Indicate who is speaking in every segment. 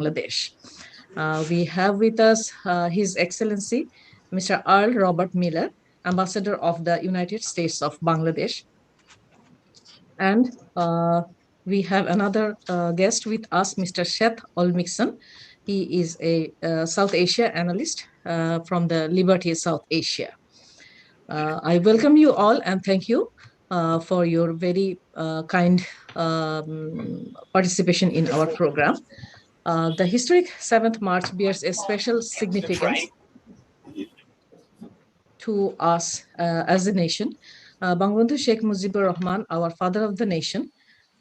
Speaker 1: Bangladesh. We have with us His Excellency Mr. Earl Robert Miller, Ambassador of the United States of Bangladesh. And we have another guest with us, Mr. Sheikh Olmixon. He is a South Asia analyst from the Liberty South Asia. I welcome you all and thank you for your very kind participation in our program. The historic 7th March bears a special significance to us as a nation. Bangabandhu Sheikh Mujibur Rahman, our father of the nation,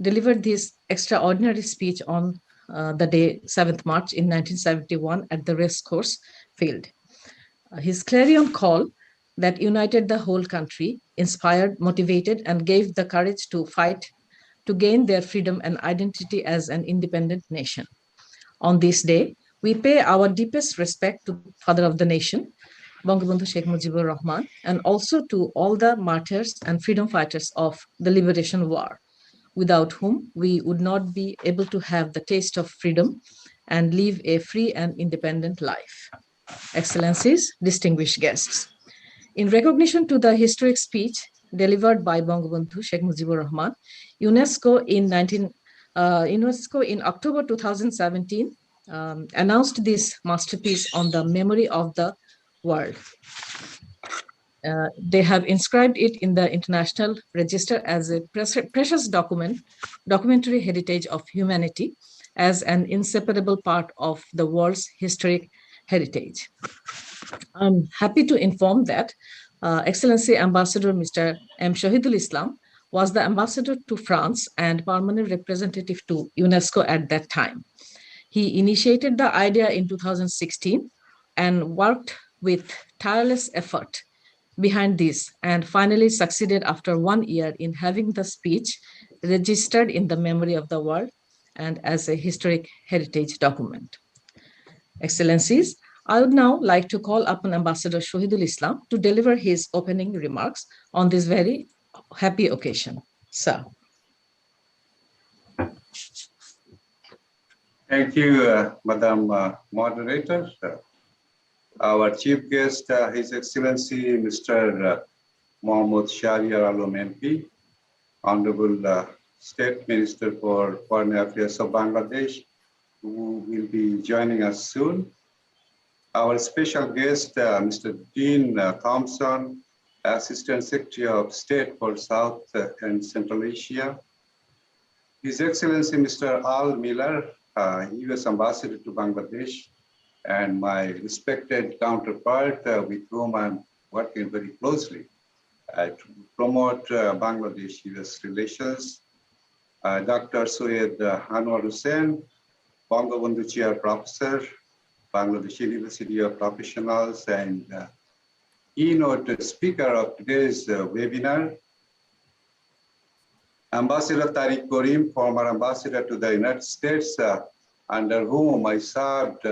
Speaker 1: delivered this extraordinary speech on the day 7th March in 1971 at the racecourse field. His clarion call that united the whole country, inspired, motivated, and gave the courage to fight to gain their freedom and identity as an independent nation. On this day, we pay our deepest respect to Father of the Nation, Bangabandhu Sheikh Mujibur Rahman, and also to all the martyrs and freedom fighters of the Liberation War, without whom we would not be able to have the taste of freedom and live a free and independent life. Excellencies, distinguished guests, in recognition to the historic speech delivered by Bangabandhu Sheikh Mujibur Rahman, UNESCO in October 2017 announced this masterpiece on the memory of the world. They have inscribed it in the International Register as a precious documentary heritage of humanity, as an inseparable part of the world's historic heritage. I'm happy to inform that Excellency Ambassador Mr. M. Shahidul Islam was the ambassador to France and permanent representative to UNESCO at that time. He initiated the idea in 2016 and worked with tireless effort behind this, and finally succeeded after 1 year in having the speech registered in the memory of the world and as a historic heritage document. Excellencies, I would now like to call upon Ambassador Shahidul Islam to deliver his opening remarks on this very happy occasion. Sir.
Speaker 2: Thank you, Madam Moderator. Our chief guest, His Excellency Mr. Mohammad Shahriar Alam MP, Honorable State Minister for Foreign Affairs of Bangladesh, who will be joining us soon. Our special guest, Mr. Dean Thompson, Assistant Secretary of State for South and Central Asia. His Excellency Mr. Al Miller, U.S. Ambassador to Bangladesh, and my respected counterpart with whom I'm working very closely to promote Bangladesh-U.S. relations, Dr. Syed Anwar Hussain, Bangabandhu Chair Professor, Bangladesh University of Professionals, and keynote speaker of today's webinar, Ambassador Tariq Karim, former ambassador to the United States, under whom I served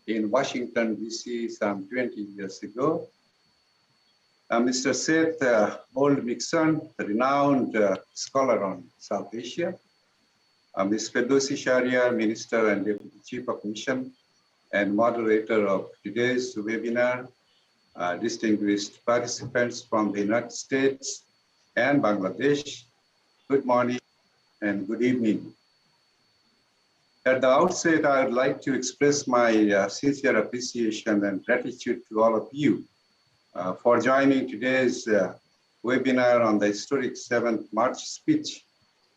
Speaker 2: in Washington, D.C. some 20 years ago. Mr. Seth Olmixon, a renowned scholar on South Asia. Ms. Ferdowsi Shahriar, Minister and Deputy Chief of Mission and moderator of today's webinar, distinguished participants from the United States and Bangladesh, good morning and good evening. At the outset, I would like to express my sincere appreciation and gratitude to all of you for joining today's webinar on the historic 7th March speech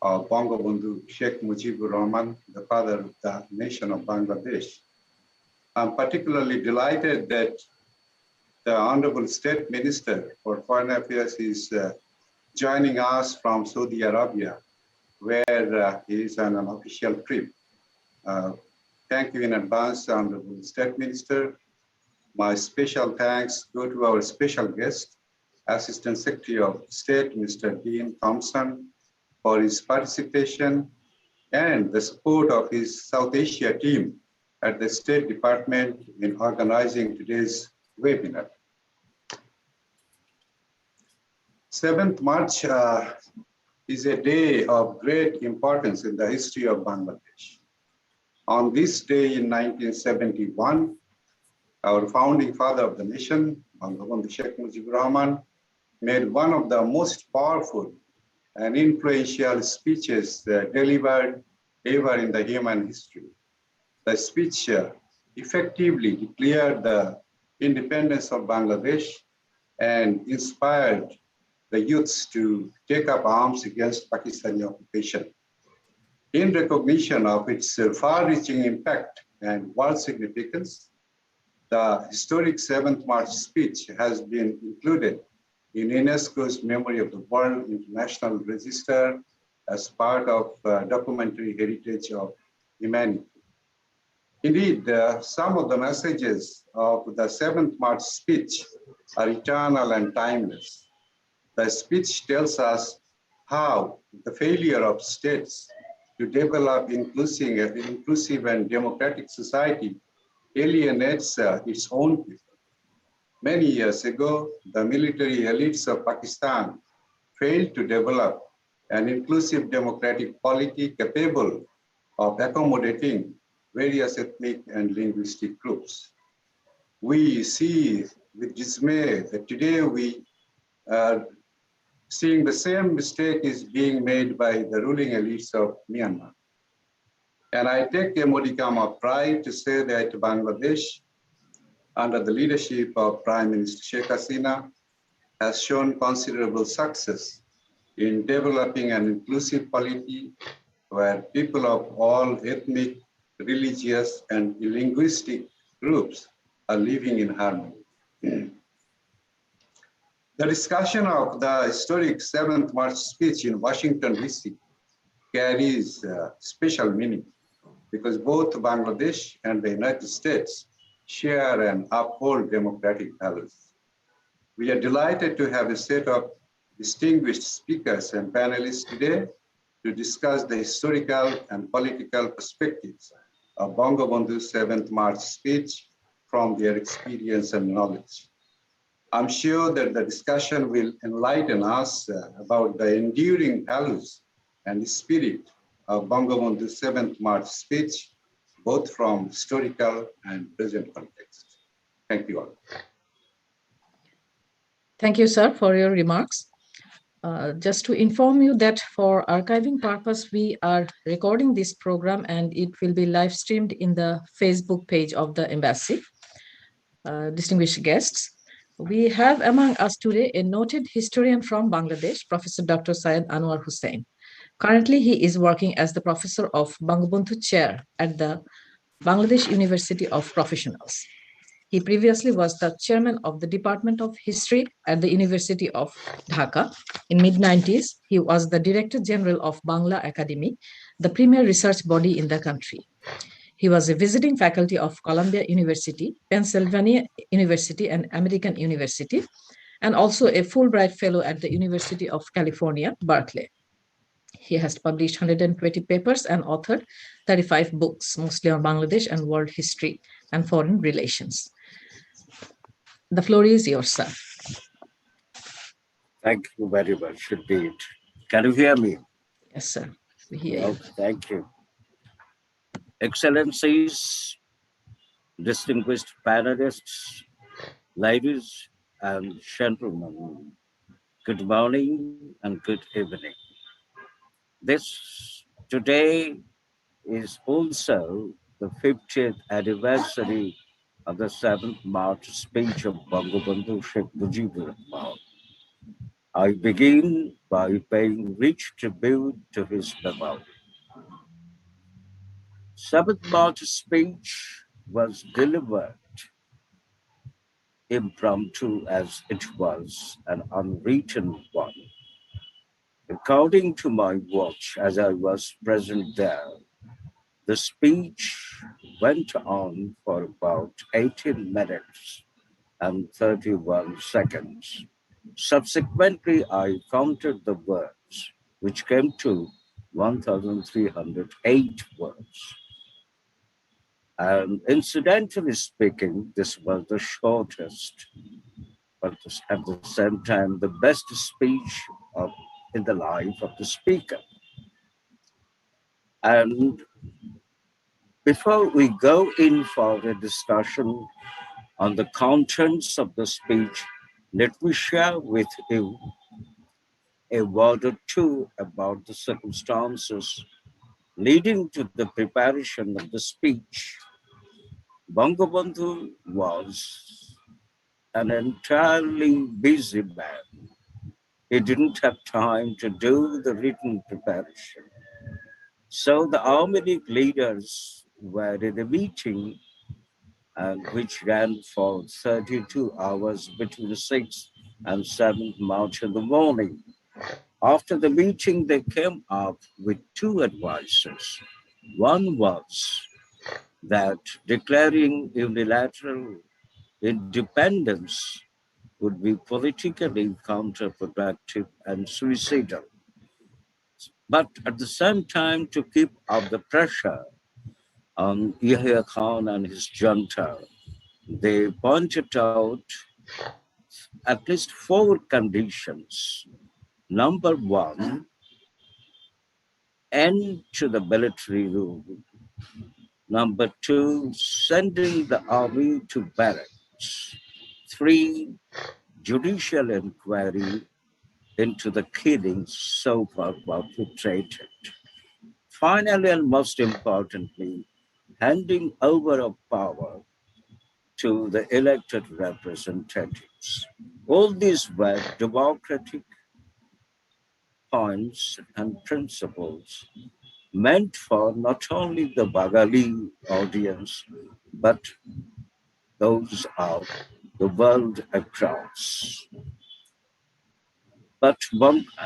Speaker 2: of Bangabandhu Sheikh Mujibur Rahman, the father of the nation of Bangladesh. I'm particularly delighted that the Honorable State Minister for Foreign Affairs is joining us from Saudi Arabia, where he is on an official trip. Thank you in advance, Honorable State Minister. My special thanks go to our special guest, Assistant Secretary of State, Mr. Dean Thompson, for his participation and the support of his South Asia team at the State Department in organizing today's webinar. 7th March is a day of great importance in the history of Bangladesh. On this day in 1971, our founding father of the nation, Bangabandhu Sheikh Mujibur Rahman, made one of the most powerful and influential speeches delivered ever in the human history. The speech effectively declared the independence of Bangladesh and inspired the youths to take up arms against Pakistani occupation. In recognition of its far-reaching impact and world significance, the historic 7th March speech has been included in UNESCO's Memory of the World International Register as part of documentary heritage of humanity. Indeed, some of the messages of the 7th March speech are eternal and timeless. The speech tells us how the failure of states to develop inclusive and democratic society alienates its own people. Many years ago, the military elites of Pakistan failed to develop an inclusive democratic polity capable of accommodating various ethnic and linguistic groups. We see with dismay that today we are seeing the same mistake is being made by the ruling elites of Myanmar. And I take a modicum of pride to say that Bangladesh, under the leadership of Prime Minister Sheikh Hasina, has shown considerable success in developing an inclusive polity where people of all ethnic, religious, and linguistic groups are living in harmony. The discussion of the historic 7th March speech in Washington, D.C. carries special meaning because both Bangladesh and the United States share and uphold democratic values. We are delighted to have a set of distinguished speakers and panelists today to discuss the historical and political perspectives of Bangabandhu's 7th March speech from their experience and knowledge. I'm sure that the discussion will enlighten us about the enduring values and the spirit of Bangabandhu's 7th March speech, both from historical and present context. Thank you all.
Speaker 1: Thank you, sir, for your remarks. Just to inform you that for archiving purpose, we are recording this program and it will be live streamed in the Facebook page of the embassy. Distinguished guests, we have among us today a noted historian from Bangladesh, Professor Dr. Syed Anwar Hussain. Currently, he is working as the professor of Bangabandhu Chair at the Bangladesh University of Professionals. He previously was the chairman of the Department of History at the University of Dhaka. In mid-90s, he was the Director General of Bangla Academy, the premier research body in the country. He was a visiting faculty of Columbia University, Pennsylvania University, and American University, and also a Fulbright Fellow at the University of California, Berkeley. He has published 120 papers and authored 35 books, mostly on Bangladesh and world history and foreign relations. The floor is yours, sir.
Speaker 3: Thank you very much indeed. Can you hear me?
Speaker 1: Yes, sir. We hear you.
Speaker 3: Thank you. Excellencies, distinguished panelists, ladies and gentlemen, good morning and good evening. This today is also the 50th anniversary of the 7th March speech of Bangabandhu Sheikh Mujibur Rahman. I begin by paying rich tribute to his memory. 7th March speech was delivered impromptu as it was an unwritten one. According to my watch, as I was present there, the speech went on for about 18 minutes and 31 seconds. Subsequently, I counted the words, which came to 1,308 words. And incidentally speaking, this was the shortest, but at the same time, the best speech in the life of the speaker. And Before we go in for a discussion on the contents of the speech, let me share with you a word or two about the circumstances leading to the preparation of the speech. Bangabandhu was an entirely busy man. He didn't have time to do the written preparation. So the Armenic leaders were in a meeting which ran for 32 hours between the 6th and 7th March in the morning. After the meeting, they came up with two advices. One was that declaring unilateral independence would be politically counterproductive and suicidal. But at the same time, to keep up the pressure on Yahya Khan and his junta, they pointed out at least four conditions. Number one, end to the military rule. Number two, sending the army to barracks. Three, judicial inquiry into the killings so far perpetrated. Finally, and most importantly, handing over of power to the elected representatives. All these were democratic points and principles meant for not only the Bagali audience, but those of the world across. But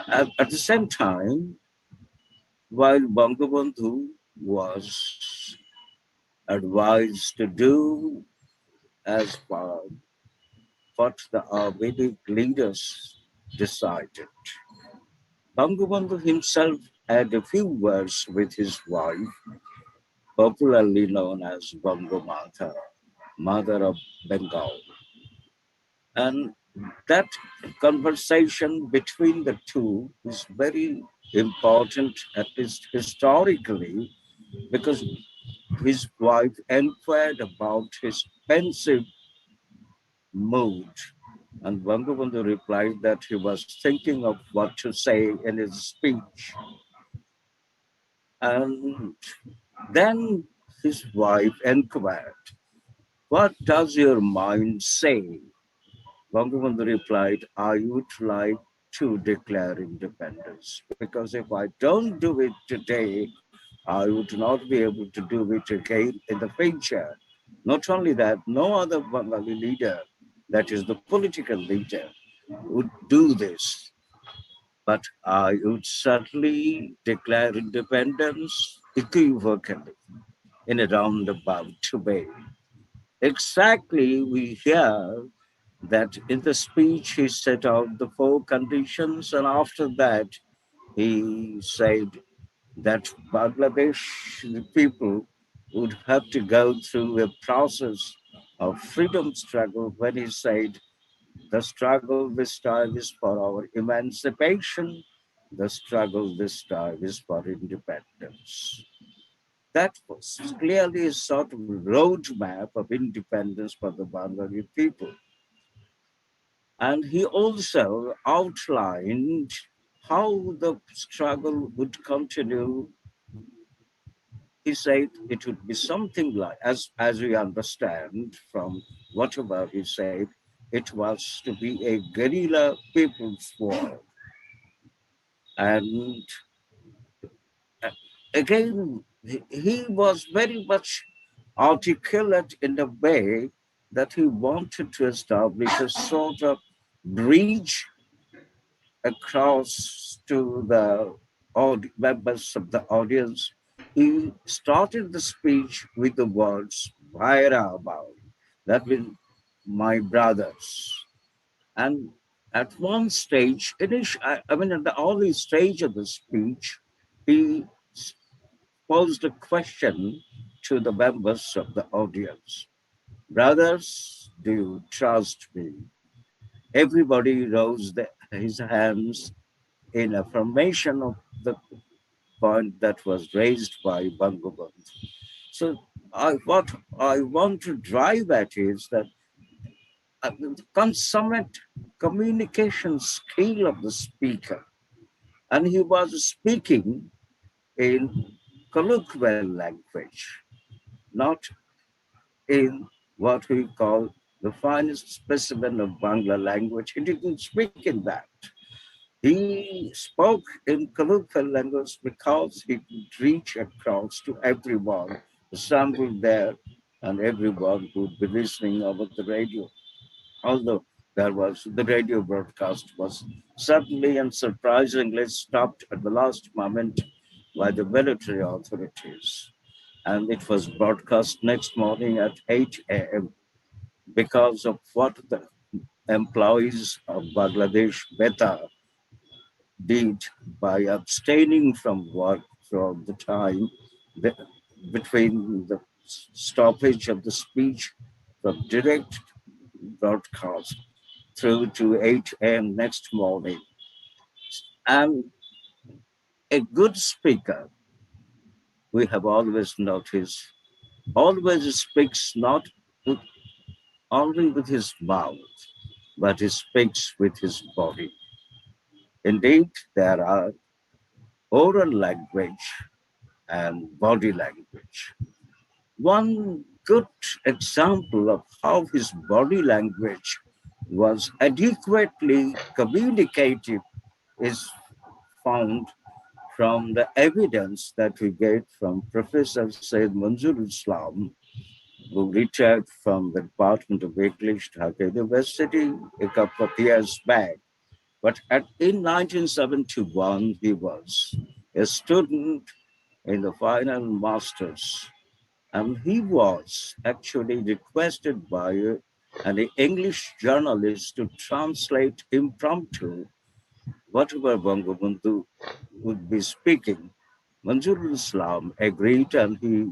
Speaker 3: at the same time, while Bangabandhu was advised to do as per what the Armenic leaders decided, Bangabandhu himself had a few words with his wife, popularly known as Bangamata, mother of Bengal. And that conversation between the two is very important, at least historically, because his wife inquired about his pensive mood. And Bangabandhu replied that he was thinking of what to say in his speech. And then his wife inquired, "What does your mind say?" Bangabandhu replied, "I would like to declare independence because if I don't do it today, I would not be able to do it again in the future." Not only that, no other Bengali leader, that is the political leader, would do this. But I would certainly declare independence equivocally in a roundabout way. Exactly, we hear that in the speech he set out the four conditions, and after that he said that Bangladesh people would have to go through a process of freedom struggle when he said the struggle this time is for our emancipation, the struggle this time is for independence. That was clearly a sort of roadmap of independence for the Bengali people. And he also outlined how the struggle would continue. He said it would be something like, as we understand from whatever he said, it was to be a guerrilla people's war. And uh, again, he was very much articulate in a way that he wanted to establish a sort of bridge across to the members of the audience. He started the speech with the words Bhaira Bhai, that means my brothers. And at one stage, I mean, at the early stage of the speech, he posed a question to the members of the audience. Brothers, do you trust me? Everybody rose his hands in affirmation of the point that was raised by Bangabandhu. So what I want to drive at is that the consummate communication skill of the speaker. And he was speaking in colloquial language, not in what we call the finest specimen of Bangla language. He didn't speak in that. He spoke in colloquial language because he could reach across to everyone assembled there and everyone who would be listening over the radio. Although the radio broadcast was suddenly and surprisingly stopped at the last moment by the military authorities. And it was broadcast next morning at 8 a.m. because of what the employees of Bangladesh Beta did by abstaining from work from the time be- between the stoppage of the speech from direct broadcast through to 8 a.m. next morning. And a good speaker, we have always noticed, always speaks not with, only with his mouth, but he speaks with his body. Indeed, there are oral language and body language. One good example of how his body language was adequately communicative is found from the evidence that we get from Professor Said Manzur Islam, who retired from the Department of English, Dhaka University, a couple of years back. But in 1971, he was a student in the final master's, and he was actually requested by an English journalist to translate impromptu whatever Bangabandhu would be speaking. Manzur Islam agreed, and he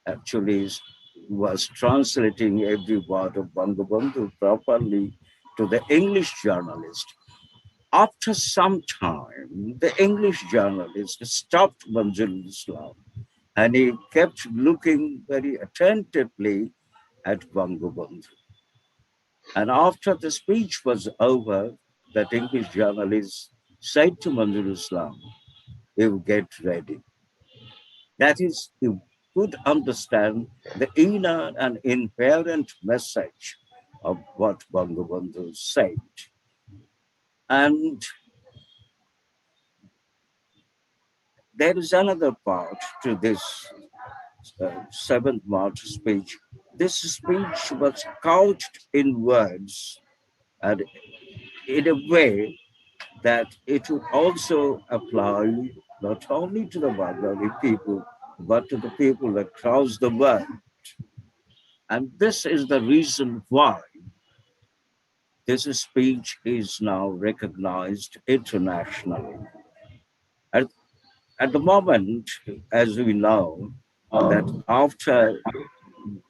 Speaker 3: actually was translating every word of Bangabandhu properly to the English journalist. After some time, the English journalist stopped Manzur Islam and he kept looking very attentively at Bangabandhu. And after the speech was over, that English journalist said to Manzur Islam, "You get ready." That is, you could understand the inner and inherent message of what Bangabandhu said. And there is another part to this 7th March speech. This speech was couched in words and in a way that it would also apply not only to the Bengali people, but to the people across the world. And this is the reason why this speech is now recognized internationally. At, at the moment, as we know, that after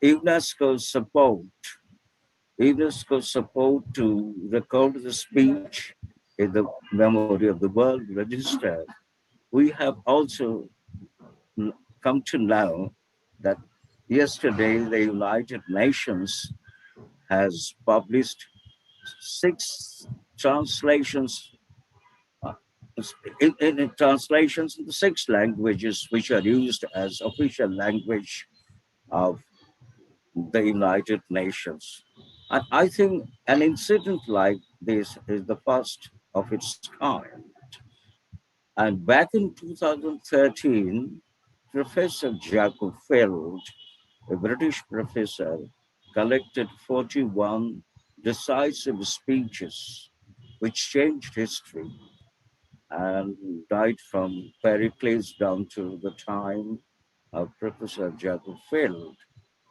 Speaker 3: UNESCO's support, UNESCO's support to record the speech in the Memory of the World Register, we have also come to know that yesterday the United Nations has published 6 translations uh, in translations in the 6 languages which are used as official language of the United Nations. And I think an incident like this is the first of its kind. And back in 2013, Professor Jacob Feld, a British professor, collected 41 decisive speeches which changed history and died from Pericles down to the time of Professor Jacob Feld.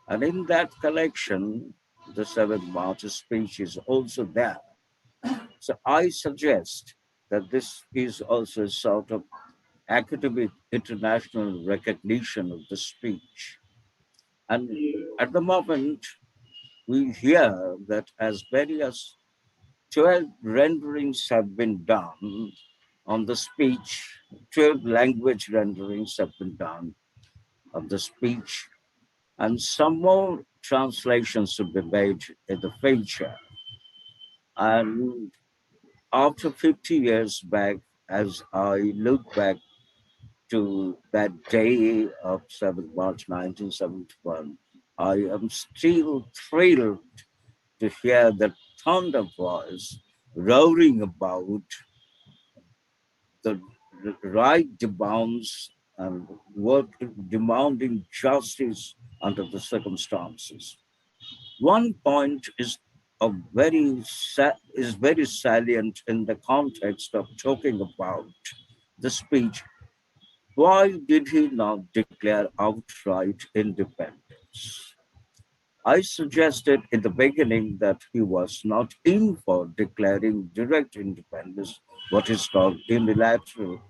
Speaker 3: And in that collection, the 7th March speech is also there. So I suggest that this is also a sort of academic international recognition of the speech. And at the moment, we hear that as many as 12 renderings have been done on the speech, 12 language renderings have been done of the speech and some more translations should be made in the future. And after 50 years back, as I look back to that day of 7th March 1971, I am still thrilled to hear the thunder voice roaring about the right demands and work demanding justice under the circumstances. One point is very salient in the context of talking about the speech. Why did he not declare outright independence? I suggested in the beginning that he was not in for declaring direct independence, what is called unilateral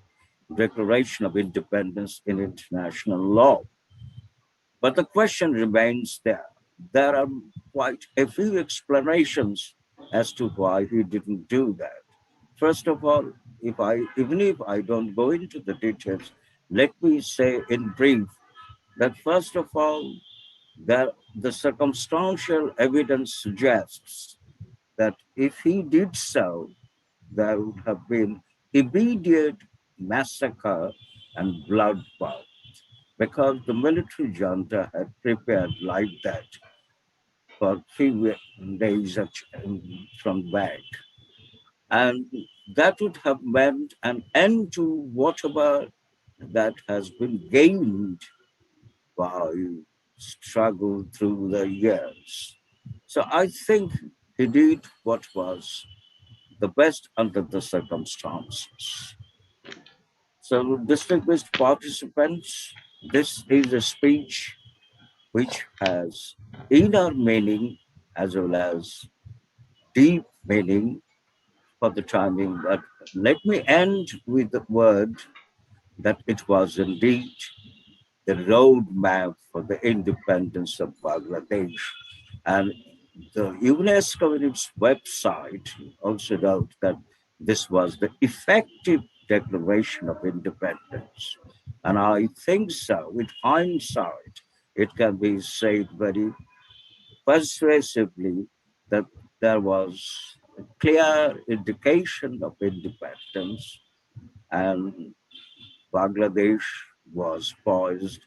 Speaker 3: declaration of independence in international law. But the question remains there. There are quite a few explanations as to why he didn't do that. First of all, even if I don't go into the details, let me say in brief that first of all, the circumstantial evidence suggests that if he did so, there would have been immediate massacre and bloodbath because the military junta had prepared like that for 3 days from back. And that would have meant an end to whatever that has been gained by struggle through the years. So I think he did what was the best under the circumstances. So, distinguished participants, this is a speech which has inner meaning as well as deep meaning for the timing. But let me end with the word that it was indeed the roadmap for the independence of Bangladesh. And the UNESCO in its website also wrote that this was the effective declaration of independence. And I think so, with hindsight, it can be said very persuasively that there was a clear indication of independence and Bangladesh was poised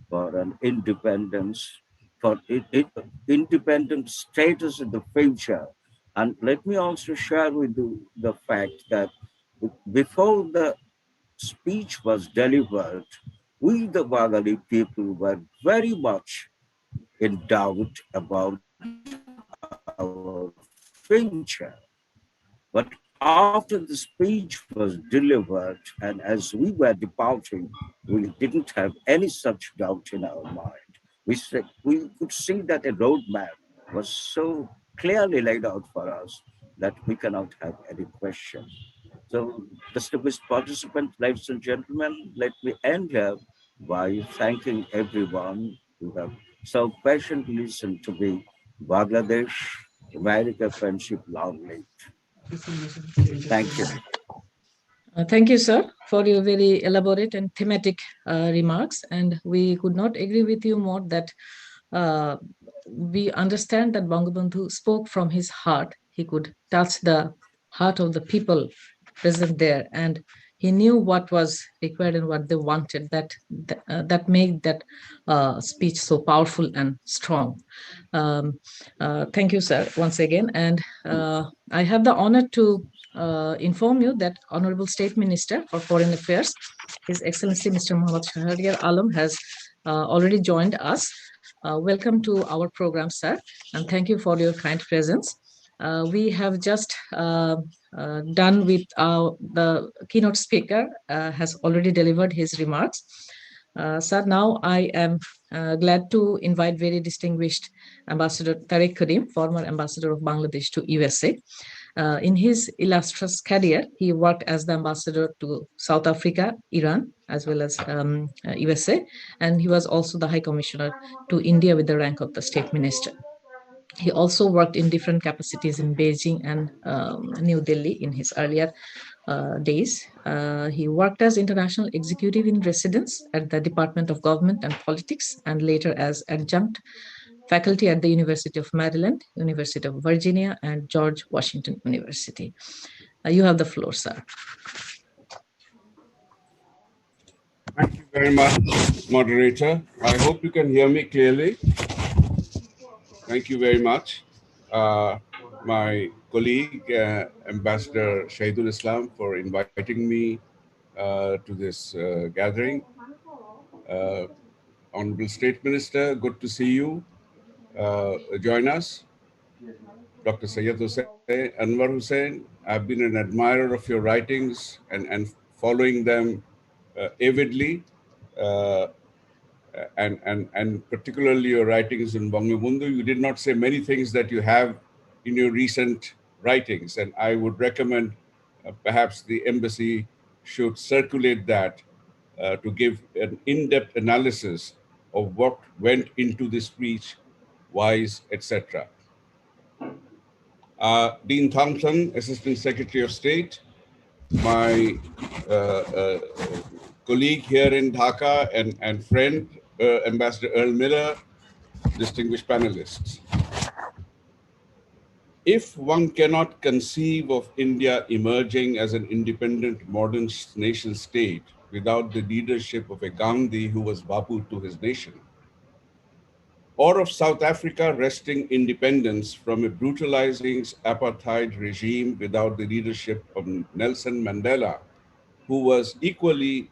Speaker 3: for an independence, for independent status in the future. And let me also share with you the fact that before the speech was delivered, we, the Bengali people, were very much in doubt about our future. But after the speech was delivered, and as we were departing, we didn't have any such doubt in our mind. We could see that a roadmap was so clearly laid out for us that we cannot have any question. So, distinguished participants, ladies and gentlemen, let me end here by thanking everyone who have so patiently listened to me. Bangladesh, America Friendship Long Live. Thank you.
Speaker 1: Thank you, sir, for your very elaborate and thematic remarks. And we could not agree with you more that uh, we understand that Bangabandhu spoke from his heart. He could touch the heart of the people present there, and he knew what was required and what they wanted. That made that speech so powerful and strong. Thank you, sir, once again. And I have the honor to inform you that Honorable State Minister for Foreign Affairs, His Excellency Mr. Muhammad Shahriar Alam, has already joined us. Welcome to our program, sir, and thank you for your kind presence. We have just done with the keynote speaker has already delivered his remarks. Sir, now I am glad to invite very distinguished Ambassador Tariq Karim, former ambassador of Bangladesh to USA. In his illustrious career, he worked as the ambassador to South Africa, Iran, as well as USA, and he was also the High Commissioner to India with the rank of the State Minister. He also worked in different capacities in Beijing and New Delhi in his earlier days. He worked as international executive in residence at the Department of Government and Politics, and later as adjunct faculty at the University of Maryland, University of Virginia, and George Washington University. You have the floor, sir.
Speaker 4: Thank you very much, moderator. I hope you can hear me clearly. Thank you very much. My colleague, Ambassador Shahidul Islam, for inviting me to this gathering. Honorable State Minister, good to see you. Join us. Dr. Sayyid Hussain, Anwar Hussain, I've been an admirer of your writings and following them avidly. And particularly your writings in Bangabandhu, you did not say many things that you have in your recent writings. And I would recommend perhaps the embassy should circulate that to give an in-depth analysis of what went into the speech, whys, etc. Dean Thompson, Assistant Secretary of State, my colleague here in Dhaka and friend, Ambassador Earl Miller, distinguished panelists. If one cannot conceive of India emerging as an independent modern nation state without the leadership of a Gandhi who was Bapu to his nation, or of South Africa wresting independence from a brutalizing apartheid regime without the leadership of Nelson Mandela, who was equally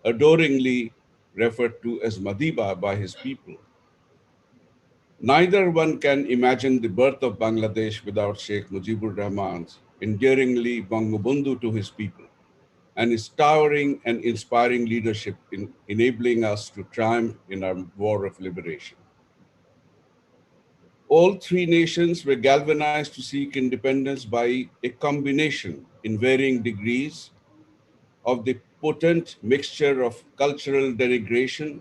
Speaker 4: adoringly referred to as Madiba by his people. Neither one can imagine the birth of Bangladesh without Sheikh Mujibur Rahman's endearingly Bangabandhu to his people, and his towering and inspiring leadership in enabling us to triumph in our war of liberation. All three nations were galvanized to seek independence by a combination in varying degrees of the potent mixture of cultural denigration,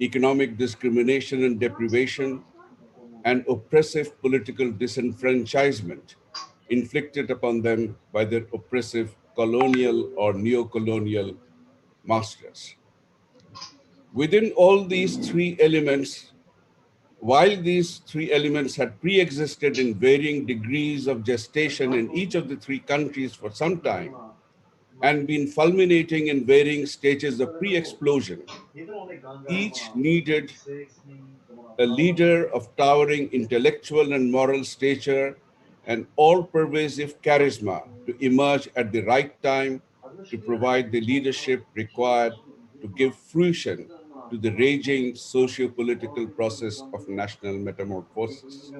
Speaker 4: economic discrimination and deprivation, and oppressive political disenfranchisement inflicted upon them by their oppressive colonial or neo-colonial masters. Within all these three elements, while these three elements had pre-existed in varying degrees of gestation in each of the three countries for some time, and been fulminating in varying stages of pre-explosion, each needed a leader of towering intellectual and moral stature and all-pervasive charisma to emerge at the right time to provide the leadership required to give fruition to the raging socio-political process of national metamorphosis.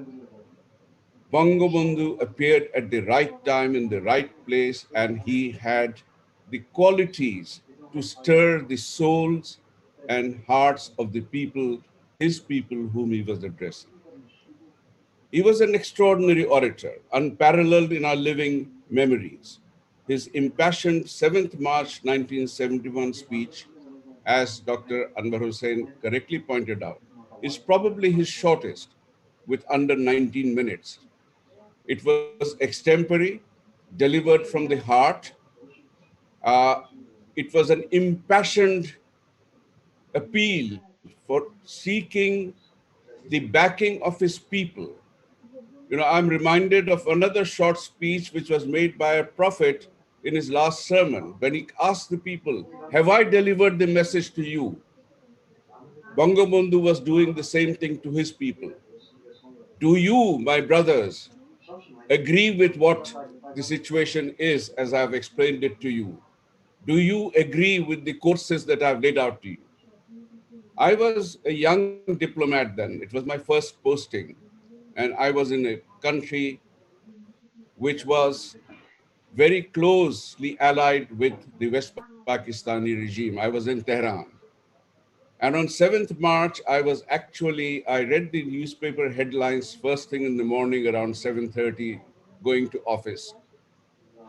Speaker 4: Bangabandhu appeared at the right time in the right place, and he had the qualities to stir the souls and hearts of the people, his people whom he was addressing. He was an extraordinary orator, unparalleled in our living memories. His impassioned 7th March 1971 speech, as Dr. Anwar Hussain correctly pointed out, is probably his shortest, with under 19 minutes. It was extempore, delivered from the heart. Uh, it was an impassioned appeal for seeking the backing of his people. You know, I'm reminded of another short speech which was made by a prophet in his last sermon when he asked the people, "Have I delivered the message to you?" Bangabandhu was doing the same thing to his people. Do you, my brothers, agree with what the situation is as I've explained it to you? Do you agree with the courses that I've laid out to you? I was a young diplomat then. It was my first posting. And I was in a country which was very closely allied with the West Pakistani regime. I was in Tehran. And on 7th March, I read the newspaper headlines first thing in the morning around 7:30, going to office.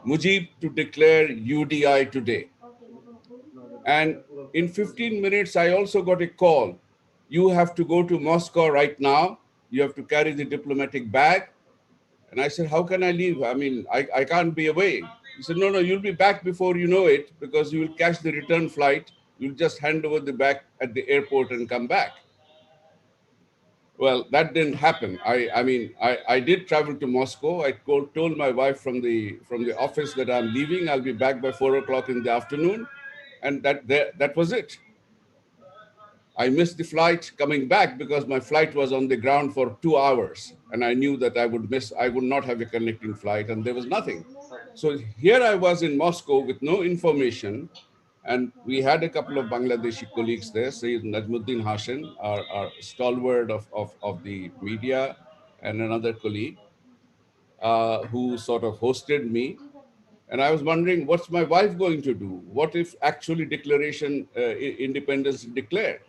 Speaker 4: Mujib to declare UDI today. And in 15 minutes, I also got a call. You have to go to Moscow right now. You have to carry the diplomatic bag. And I said, how can I leave? I mean, I can't be away. He said, no, no, you'll be back before you know it because you will catch the return flight. You'll just hand over the bag at the airport and come back. Well, that didn't happen. I did travel to Moscow. I told my wife from the office that I'm leaving. I'll be back by 4 o'clock in the afternoon, and that was it. I missed the flight coming back because my flight was on the ground for 2 hours, and I knew that I would not have a connecting flight, and there was nothing. So here I was in Moscow with no information, and we had a couple of Bangladeshi colleagues there, Sayyid Najmuddin Hassan, our stalwart of the media, and another colleague who sort of hosted me. And I was wondering, what's my wife going to do? What if actually independence declared?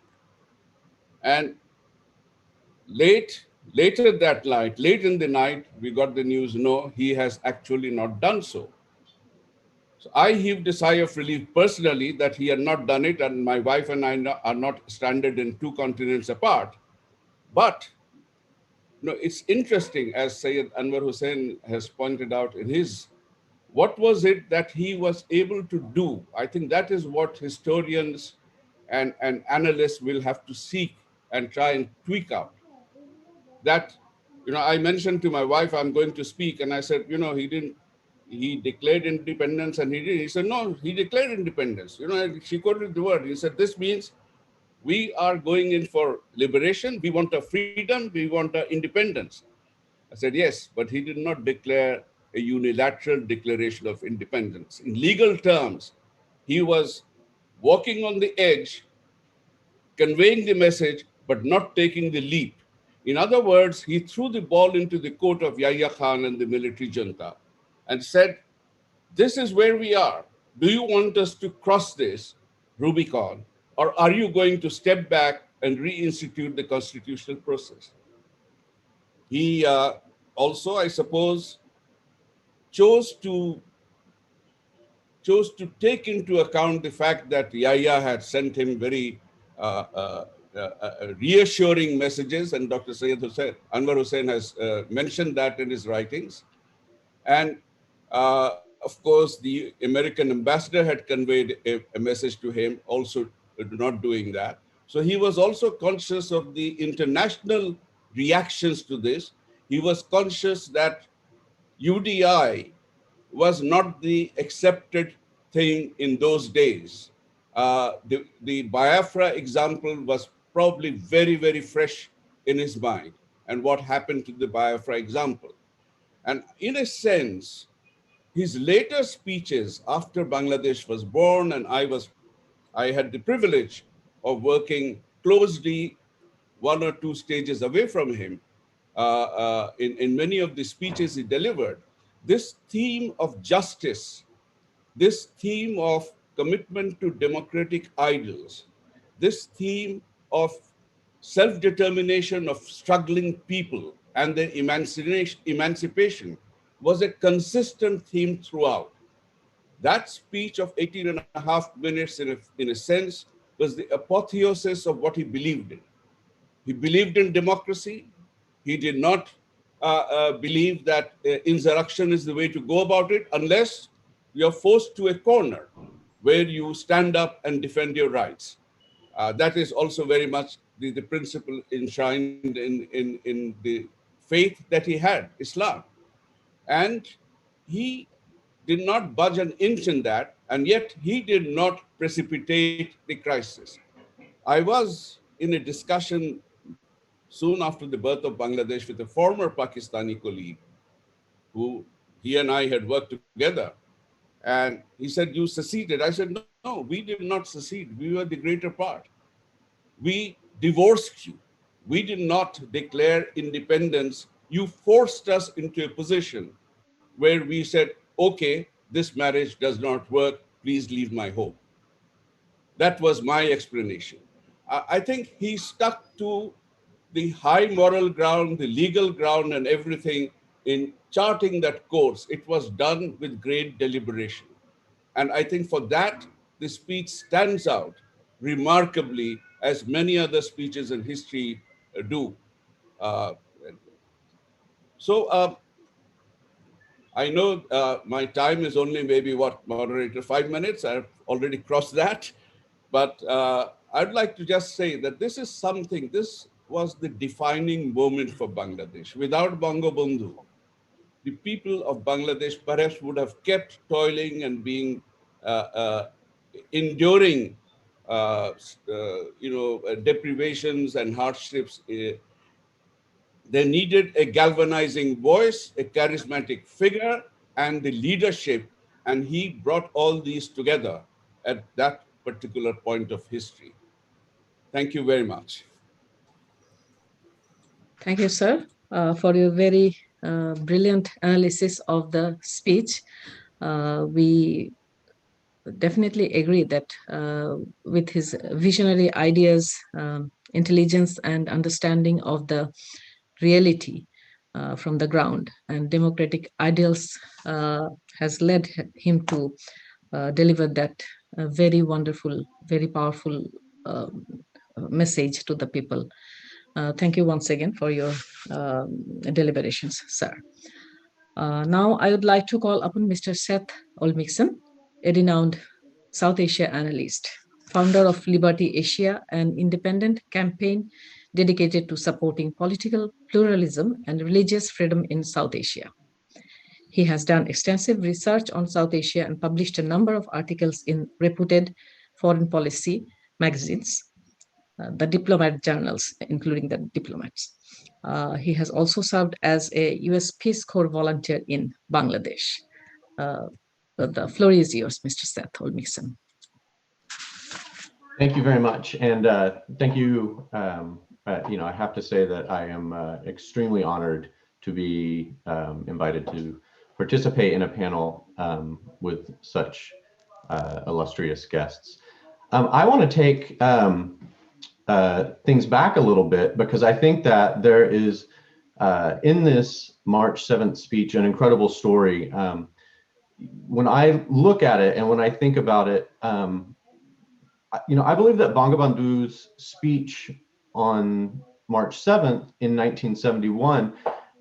Speaker 4: And later that night, late in the night, we got the news, no, he has actually not done so. So I heaved a sigh of relief personally that he had not done it, and my wife and I are not stranded in two continents apart. But it's interesting, as Sayyid Anwar Hussain has pointed out in his, what was it that he was able to do? I think that is what historians and analysts will have to seek and try and tweak out. That, I mentioned to my wife, I'm going to speak, and I said, he declared independence, and he did. He said, no, he declared independence. She quoted the word. He said, this means we are going in for liberation. We want a freedom. We want a independence. I said, yes, but he did not declare a unilateral declaration of independence. In legal terms, he was walking on the edge, conveying the message, but not taking the leap. In other words, he threw the ball into the court of Yahya Khan and the military junta and said, this is where we are. Do you want us to cross this Rubicon, or are you going to step back and reinstitute the constitutional process? He also, I suppose, chose to take into account the fact that Yahya had sent him very reassuring messages, and Dr. Sayyid Anwar Hussain has mentioned that in his writings. And of course, the American ambassador had conveyed a message to him, also not doing that. So he was also conscious of the international reactions to this. He was conscious that UDI was not the accepted thing in those days. The Biafra example was probably very, very fresh in his mind, and what happened to the Biafra example. And in a sense, his later speeches after Bangladesh was born, and I had the privilege of working closely one or two stages away from him in many of the speeches he delivered. This theme of justice, this theme of commitment to democratic ideals, this theme of self-determination of struggling people and their emancipation was a consistent theme throughout. That speech of 18 and a half minutes, in a sense, was the apotheosis of what he believed in. He believed in democracy. He did not believe that insurrection is the way to go about it unless you're forced to a corner where you stand up and defend your rights. That is also very much the principle enshrined in the faith that he had, Islam. And he did not budge an inch in that, and yet he did not precipitate the crisis. I was in a discussion soon after the birth of Bangladesh with a former Pakistani colleague who he and I had worked together. And he said, you seceded. I said, no, we did not secede. We were the greater part. We divorced you. We did not declare independence. You forced us into a position where we said, okay, this marriage does not work. Please leave my home. That was my explanation. I think he stuck to the high moral ground, the legal ground, and everything in charting that course. It was done with great deliberation. And I think for that, the speech stands out remarkably, as many other speeches in history do. Uh, so I know my time is only maybe what, moderator, 5 minutes. I've already crossed that. But I'd like to just say that this was the defining moment for Bangladesh. Without Bangabandhu, the people of Bangladesh perhaps would have kept toiling and being enduring, deprivations and hardships. They needed a galvanizing voice, a charismatic figure, and the leadership. And he brought all these together at that particular point of history. Thank you very much.
Speaker 1: Thank you, sir, for your very brilliant analysis of the speech. We definitely agree that with his visionary ideas, intelligence, and understanding of the reality from the ground and democratic ideals has led him to deliver that very wonderful, very powerful message to the people. Thank you once again for your deliberations, sir. Now, I would like to call upon Mr. Seth Olmixon, a renowned South Asia analyst, founder of Liberty Asia, an independent campaign dedicated to supporting political pluralism and religious freedom in South Asia. He has done extensive research on South Asia and published a number of articles in reputed foreign policy magazines, the diplomat journals, including the diplomats. He has also served as a US Peace Corps volunteer in Bangladesh. The floor is yours, Mr. Seth Olmixon.
Speaker 5: Thank you very much, and thank you. I have to say that I am extremely honored to be invited to participate in a panel with such illustrious guests. I want to take things back a little bit, because I think that there is in this March 7th speech an incredible story. When I look at it and when I think about it, I believe that Bangabandhu's speech on March 7th in 1971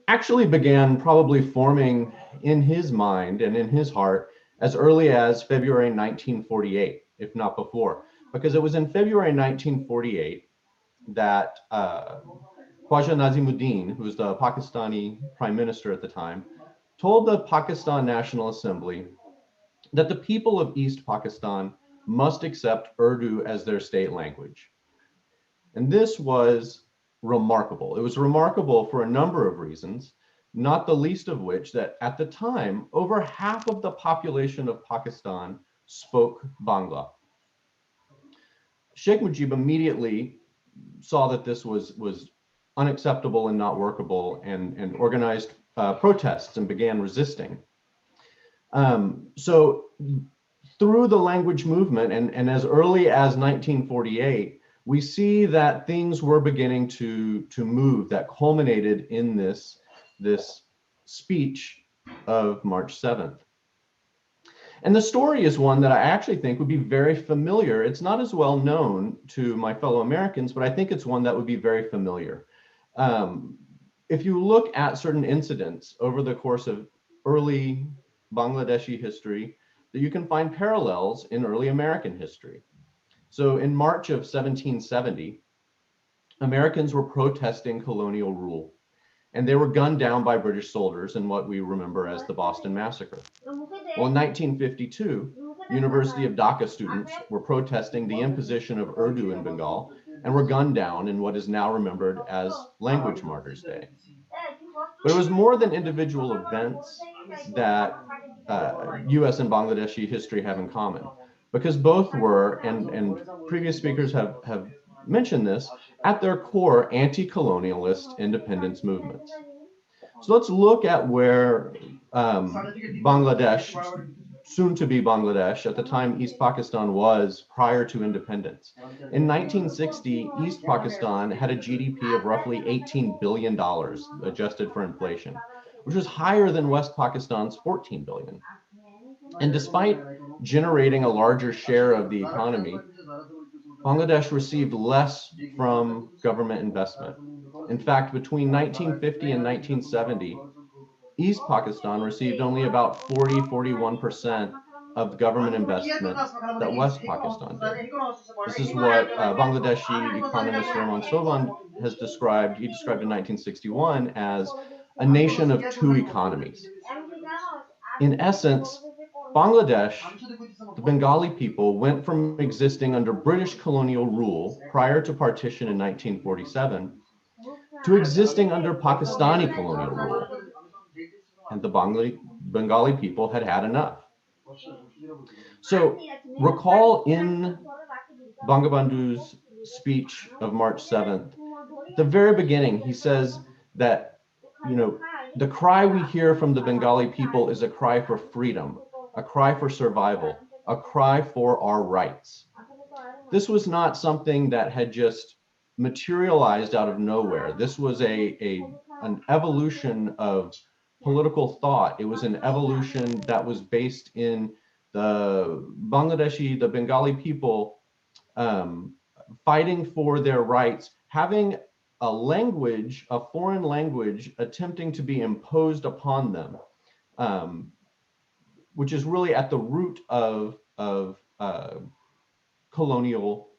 Speaker 5: actually began probably forming in his mind and in his heart as early as February 1948, if not before, because it was in February 1948 that Khwaja Nazimuddin, who was the Pakistani prime minister at the time, told the Pakistan National Assembly that the people of East Pakistan must accept Urdu as their state language. And this was remarkable. It was remarkable for a number of reasons, not the least of which that at the time, over half of the population of Pakistan spoke Bangla. Sheikh Mujib immediately saw that this was unacceptable and not workable, and organized protests and began resisting. So through the language movement and as early as 1948, we see that things were beginning to move that culminated in this speech of March 7th. And the story is one that I actually think would be very familiar. It's not as well known to my fellow Americans, but I think it's one that would be very familiar. If you look at certain incidents over the course of early Bangladeshi history, that you can find parallels in early American history. So in March of 1770, Americans were protesting colonial rule, and they were gunned down by British soldiers in what we remember as the Boston Massacre. Well, in 1952, University of Dhaka students were protesting the imposition of Urdu in Bengal and were gunned down in what is now remembered as Language Martyrs' Day. But it was more than individual events that US and Bangladeshi history have in common, because both were, and previous speakers have mentioned this, at their core anti-colonialist independence movements. So let's look at where Bangladesh, soon to be Bangladesh, at the time East Pakistan was prior to independence. In 1960, East Pakistan had a GDP of roughly $18 billion adjusted for inflation, which was higher than West Pakistan's $14 billion. And despite generating a larger share of the economy, Bangladesh received less from government investment. In fact, between 1950 and 1970, East Pakistan received only about 41% of government investment that West Pakistan did. This is what Bangladeshi economist Rahman has described. He described in 1961 as a nation of two economies. In essence, Bangladesh, the Bengali people, went from existing under British colonial rule prior to partition in 1947 to existing under Pakistani colonial rule. And the Bengali people had had enough. So recall in Bangabandhu's speech of March 7th, at the very beginning, he says that, the cry we hear from the Bengali people is a cry for freedom, a cry for survival, a cry for our rights. This was not something that had just materialized out of nowhere. This was an evolution of political thought. It was an evolution that was based in the Bengali people fighting for their rights, having a language, a foreign language, attempting to be imposed upon them, which is really at the root of colonial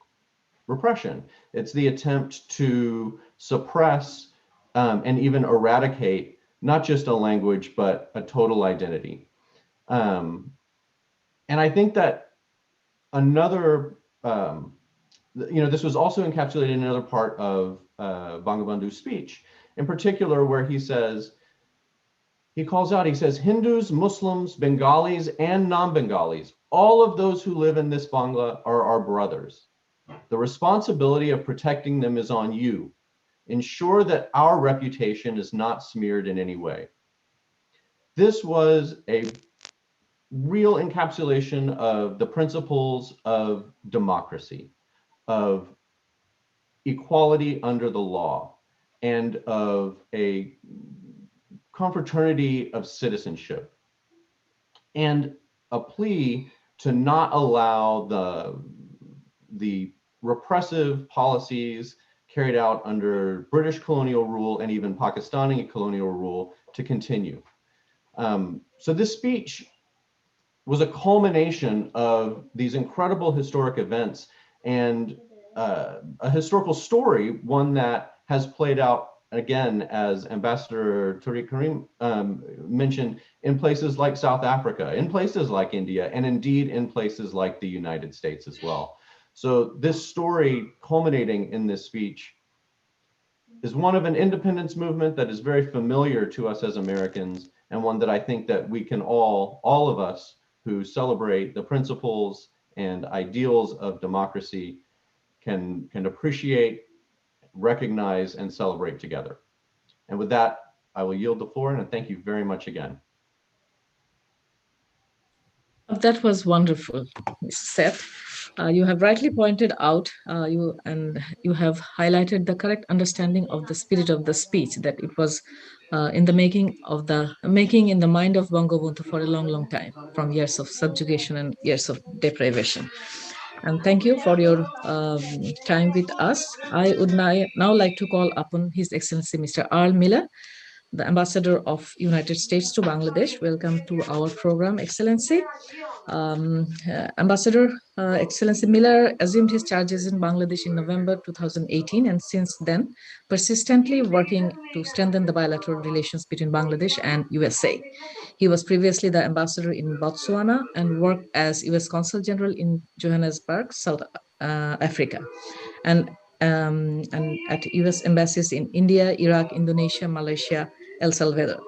Speaker 5: repression. It's the attempt to suppress and even eradicate not just a language, but a total identity. And I think that another, this was also encapsulated in another part of Bangabandhu's speech, in particular where he says, he says, Hindus, Muslims, Bengalis, and non-Bengalis, all of those who live in this Bangla are our brothers. The responsibility of protecting them is on you. Ensure that our reputation is not smeared in any way. This was a real encapsulation of the principles of democracy, of equality under the law, and of a confraternity of citizenship, and a plea to not allow the repressive policies carried out under British colonial rule and even Pakistani colonial rule to continue. So this speech was a culmination of these incredible historic events and a historical story, one that has played out again, as Ambassador Tariq Karim mentioned, in places like South Africa, in places like India, and indeed in places like the United States as well. So this story culminating in this speech is one of an independence movement that is very familiar to us as Americans, and one that I think that we can all of us who celebrate the principles and ideals of democracy can appreciate, recognize, and celebrate together. And with that, I will yield the floor, and thank you very much again.
Speaker 1: That was wonderful, Mr. Seth. You have rightly pointed out, you have highlighted the correct understanding of the spirit of the speech, that it was in the making in the mind of Bangabandhu for a long, long time, from years of subjugation and years of deprivation. And thank you for your time with us. I would now like to call upon His Excellency Mr. Earl Miller, the Ambassador of United States to Bangladesh. Welcome to our program, Excellency. Ambassador Excellency Miller assumed his charges in Bangladesh in November 2018, and since then persistently working to strengthen the bilateral relations between Bangladesh and USA. He was previously the ambassador in Botswana and worked as US Consul General in Johannesburg, South Africa, and at US embassies in India, Iraq, Indonesia, Malaysia, El Salvador.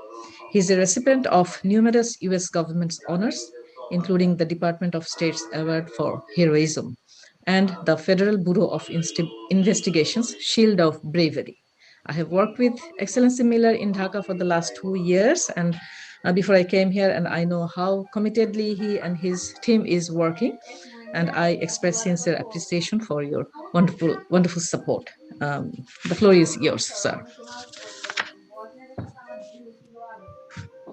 Speaker 1: He is a recipient of numerous US government's honors, including the Department of State's Award for Heroism and the Federal Bureau of Investigation's Shield of Bravery. I have worked with Excellency Miller in Dhaka for the last 2 years, and before I came here, and I know how committedly he and his team is working, and I express sincere appreciation for your wonderful, wonderful support. The floor is yours, sir.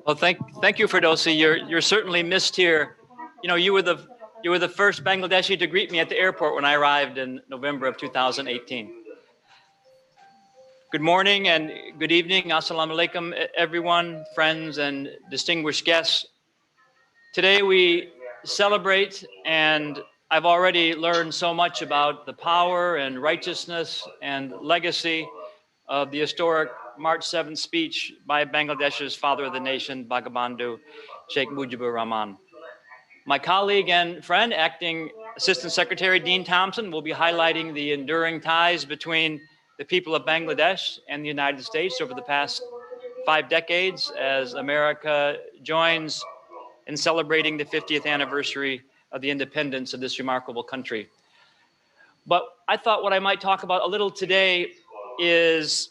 Speaker 6: Well, thank you, Firdausi. You're certainly missed here. You know, you were the first Bangladeshi to greet me at the airport when I arrived in November of 2018. Good morning and good evening. Assalamu alaikum, everyone, friends and distinguished guests. Today we celebrate, and I've already learned so much about the power and righteousness and legacy of the historic March 7th speech by Bangladesh's father of the nation, Bangabandhu, Sheikh Mujibur Rahman. My colleague and friend, Acting Assistant Secretary Dean Thompson, will be highlighting the enduring ties between the people of Bangladesh and the United States over the past 5 decades as America joins in celebrating the 50th anniversary of the independence of this remarkable country. But I thought what I might talk about a little today is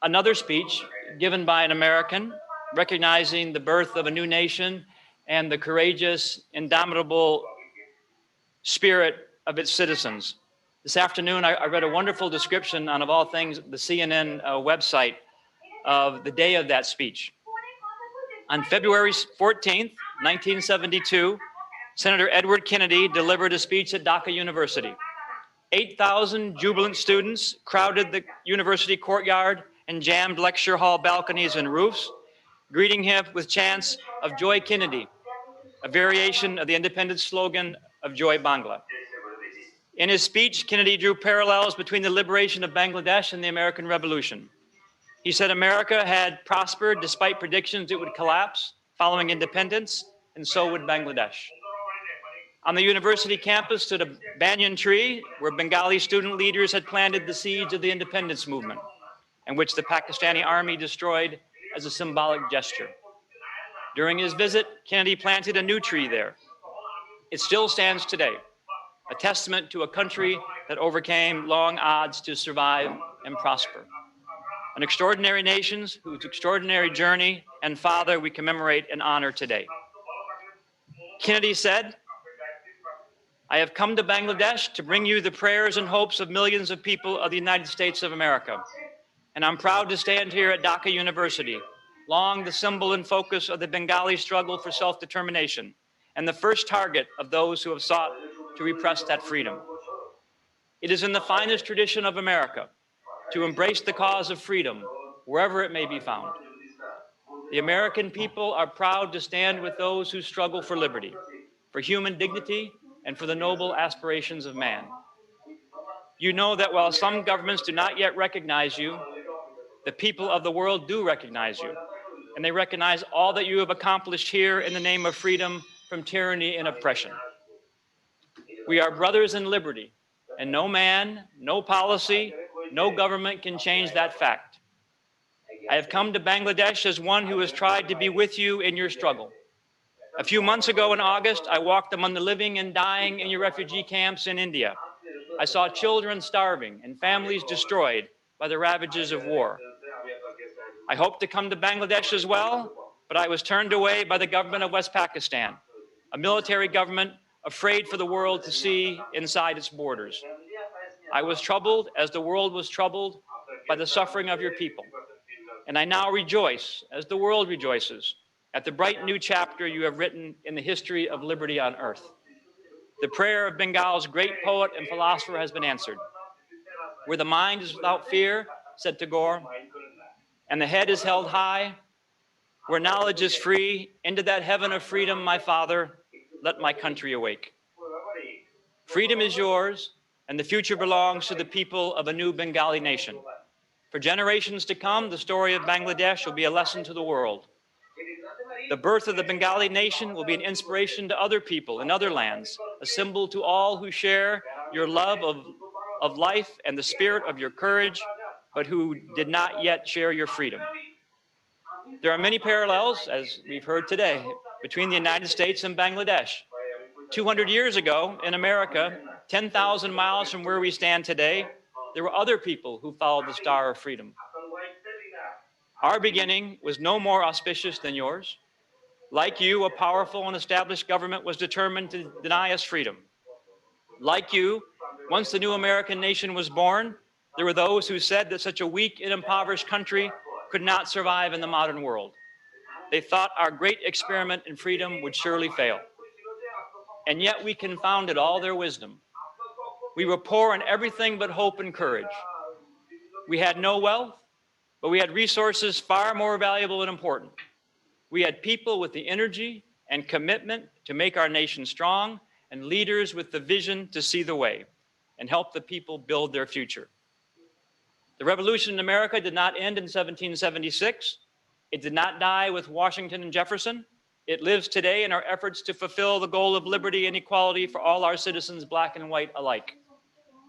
Speaker 6: another speech given by an American recognizing the birth of a new nation and the courageous, indomitable spirit of its citizens. This afternoon, I read a wonderful description on, of all things, the CNN website of the day of that speech. On February 14th, 1972, Senator Edward Kennedy delivered a speech at Dhaka University. 8,000 jubilant students crowded the university courtyard and jammed lecture hall balconies and roofs, greeting him with chants of Joy Kennedy, a variation of the independence slogan of Joy Bangla. In his speech, Kennedy drew parallels between the liberation of Bangladesh and the American Revolution. He said America had prospered despite predictions it would collapse following independence, and so would Bangladesh. On the university campus stood a banyan tree where Bengali student leaders had planted the seeds of the independence movement, and which the Pakistani army destroyed as a symbolic gesture. During his visit, Kennedy planted a new tree there. It still stands today, a testament to a country that overcame long odds to survive and prosper. An extraordinary nation whose extraordinary journey and father we commemorate and honor today. Kennedy said, "I have come to Bangladesh to bring you the prayers and hopes of millions of people of the United States of America. And I'm proud to stand here at Dhaka University, long the symbol and focus of the Bengali struggle for self-determination, and the first target of those who have sought to repress that freedom. It is in the finest tradition of America to embrace the cause of freedom, wherever it may be found. The American people are proud to stand with those who struggle for liberty, for human dignity, and for the noble aspirations of man. You know that while some governments do not yet recognize you, the people of the world do recognize you, and they recognize all that you have accomplished here in the name of freedom from tyranny and oppression. We are brothers in liberty, and no man, no policy, no government can change that fact. I have come to Bangladesh as one who has tried to be with you in your struggle. A few months ago in August, I walked among the living and dying in your refugee camps in India. I saw children starving and families destroyed by the ravages of war. I hoped to come to Bangladesh as well, but I was turned away by the government of West Pakistan, a military government afraid for the world to see inside its borders. I was troubled as the world was troubled by the suffering of your people. And I now rejoice, as the world rejoices, at the bright new chapter you have written in the history of liberty on earth. The prayer of Bengal's great poet and philosopher has been answered. Where the mind is without fear, said Tagore, and the head is held high, where knowledge is free, into that heaven of freedom, my father, let my country awake. Freedom is yours, and the future belongs to the people of a new Bengali nation. For generations to come, the story of Bangladesh will be a lesson to the world. The birth of the Bengali nation will be an inspiration to other people in other lands, a symbol to all who share your love of life and the spirit of your courage, but who did not yet share your freedom. There are many parallels, as we've heard today, between the United States and Bangladesh. 200 years ago in America, 10,000 miles from where we stand today, there were other people who followed the star of freedom. Our beginning was no more auspicious than yours. Like you, a powerful and established government was determined to deny us freedom. Like you, once the new American nation was born, there were those who said that such a weak and impoverished country could not survive in the modern world. They thought our great experiment in freedom would surely fail. And yet we confounded all their wisdom. We were poor in everything but hope and courage. We had no wealth, but we had resources far more valuable and important. We had people with the energy and commitment to make our nation strong, and leaders with the vision to see the way and help the people build their future. The revolution in America did not end in 1776. It did not die with Washington and Jefferson. It lives today in our efforts to fulfill the goal of liberty and equality for all our citizens, black and white alike.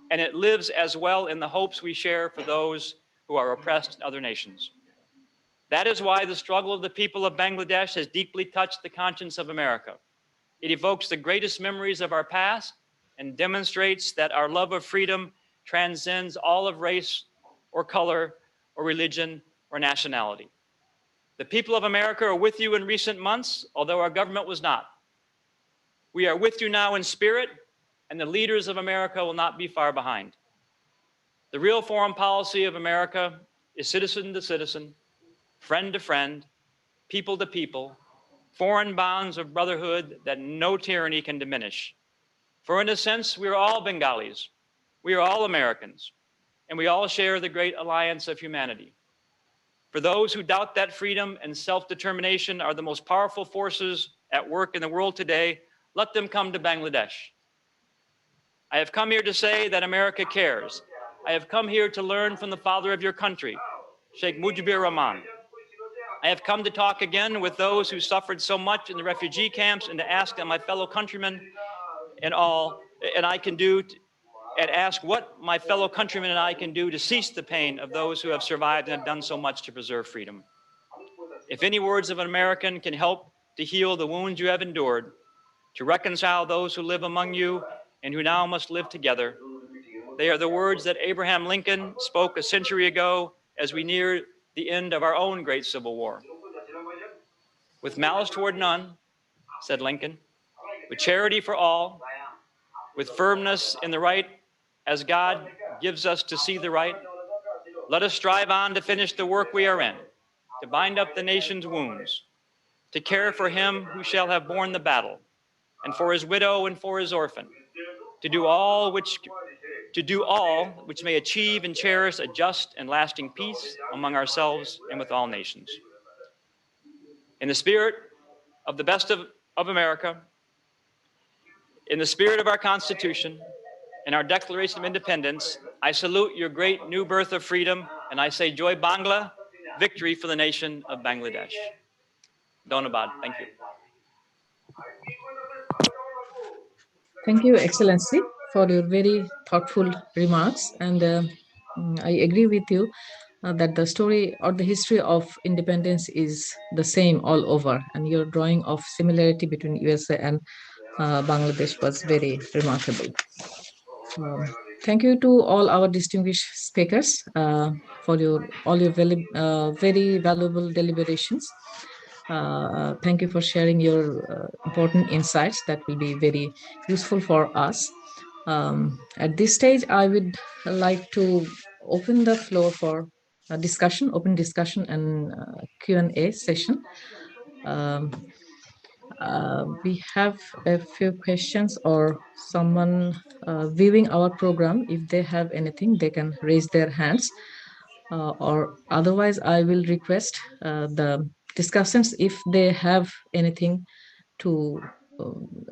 Speaker 6: And it lives as well in the hopes we share for those who are oppressed in other nations. That is why the struggle of the people of Bangladesh has deeply touched the conscience of America. It evokes the greatest memories of our past and demonstrates that our love of freedom transcends all of race or color or religion or nationality. The people of America are with you in recent months, although our government was not. We are with you now in spirit, and the leaders of America will not be far behind. The real foreign policy of America is citizen to citizen, friend to friend, people to people, foreign bonds of brotherhood that no tyranny can diminish. For in a sense, we are all Bengalis, we are all Americans, and we all share the great alliance of humanity. For those who doubt that freedom and self-determination are the most powerful forces at work in the world today, let them come to Bangladesh. I have come here to say that America cares. I have come here to learn from the father of your country, Sheikh Mujibur Rahman. I have come to talk again with those who suffered so much in the refugee camps and to ask that my fellow countrymen and ask what my fellow countrymen and I can do to cease the pain of those who have survived and have done so much to preserve freedom. If any words of an American can help to heal the wounds you have endured, to reconcile those who live among you and who now must live together, they are the words that Abraham Lincoln spoke a century ago as we near the end of our own great Civil War. With malice toward none, said Lincoln, with charity for all, with firmness in the right as God gives us to see the right, let us strive on to finish the work we are in, to bind up the nation's wounds, to care for him who shall have borne the battle, and for his widow and for his orphan, to do all which may achieve and cherish a just and lasting peace among ourselves and with all nations. In the spirit of the best of America, in the spirit of our Constitution and our Declaration of Independence, I salute your great new birth of freedom, and I say, Joy Bangla, victory for the nation of Bangladesh. Donabad, thank you.
Speaker 1: Thank you, Excellency, for your very thoughtful remarks. And I agree with you that the story or the history of independence is the same all over. And your drawing of similarity between USA and Bangladesh was very remarkable. Thank you to all our distinguished speakers for all your very valuable deliberations. Thank you for sharing your important insights that will be very useful for us. At this stage, I would like to open the floor for open discussion and Q&A session. We have a few questions, or someone viewing our program, if they have anything, they can raise their hands. Or otherwise, I will request the discussants if they have anything to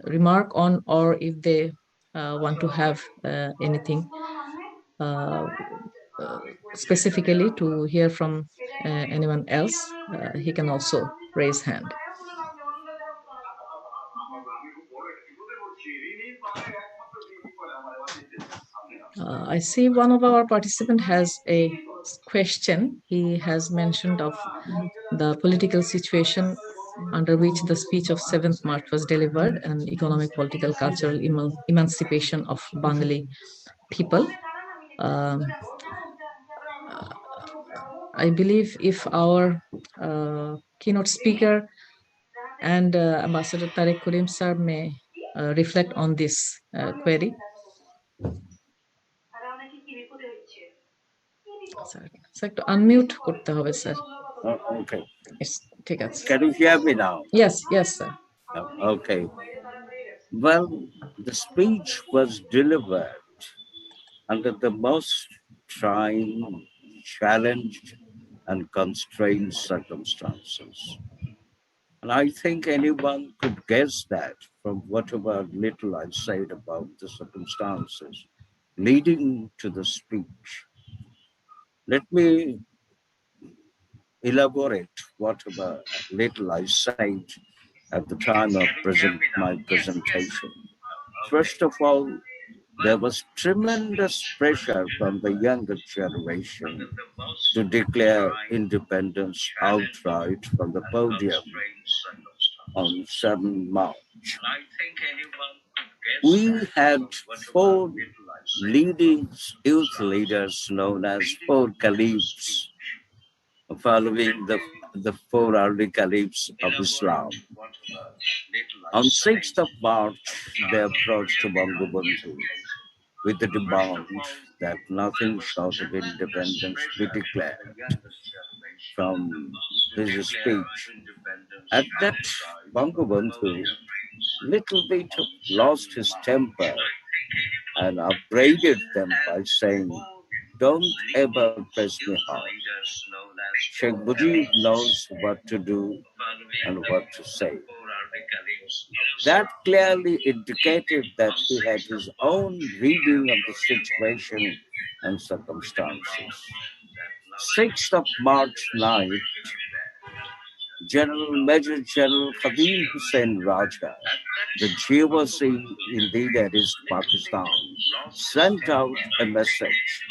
Speaker 1: remark on, or if they want to have anything specifically to hear from anyone else, he can also raise hand. I see one of our participants has a question. He has mentioned of the political situation under which the speech of 7th March was delivered, and economic, political, cultural emancipation of Bengali people. I believe if our keynote speaker and Ambassador Tariq Kurim sir may reflect on this query. Sir, to unmute করতে হবে, sir.
Speaker 3: Okay.
Speaker 1: Yes, ঠিক আছে.
Speaker 3: Can you hear me now?
Speaker 1: Yes, sir.
Speaker 3: Okay. Well, the speech was delivered under the most trying, challenged, and constrained circumstances. And I think anyone could guess that from whatever little I said about the circumstances leading to the speech. Let me elaborate whatever little I said at the time of my presentation. First of all, there was tremendous pressure from the younger generation to declare independence outright from the podium on 7 March. We had four leading youth leaders known as four caliphs, following the four early caliphs of Islam. On 6th of March, they approached Bangabandhu with the demand that nothing short of independence be declared from his speech. At that, Bangabandhu little bit lost his temper and upbraided them by saying, "Don't ever press me hard. Sheikh Mujib knows what to do and what to say." That clearly indicated that he had his own reading of the situation and circumstances. 6th of March night, Major General Khadim Hussain Raja, the GOC in the East Pakistan, sent out a message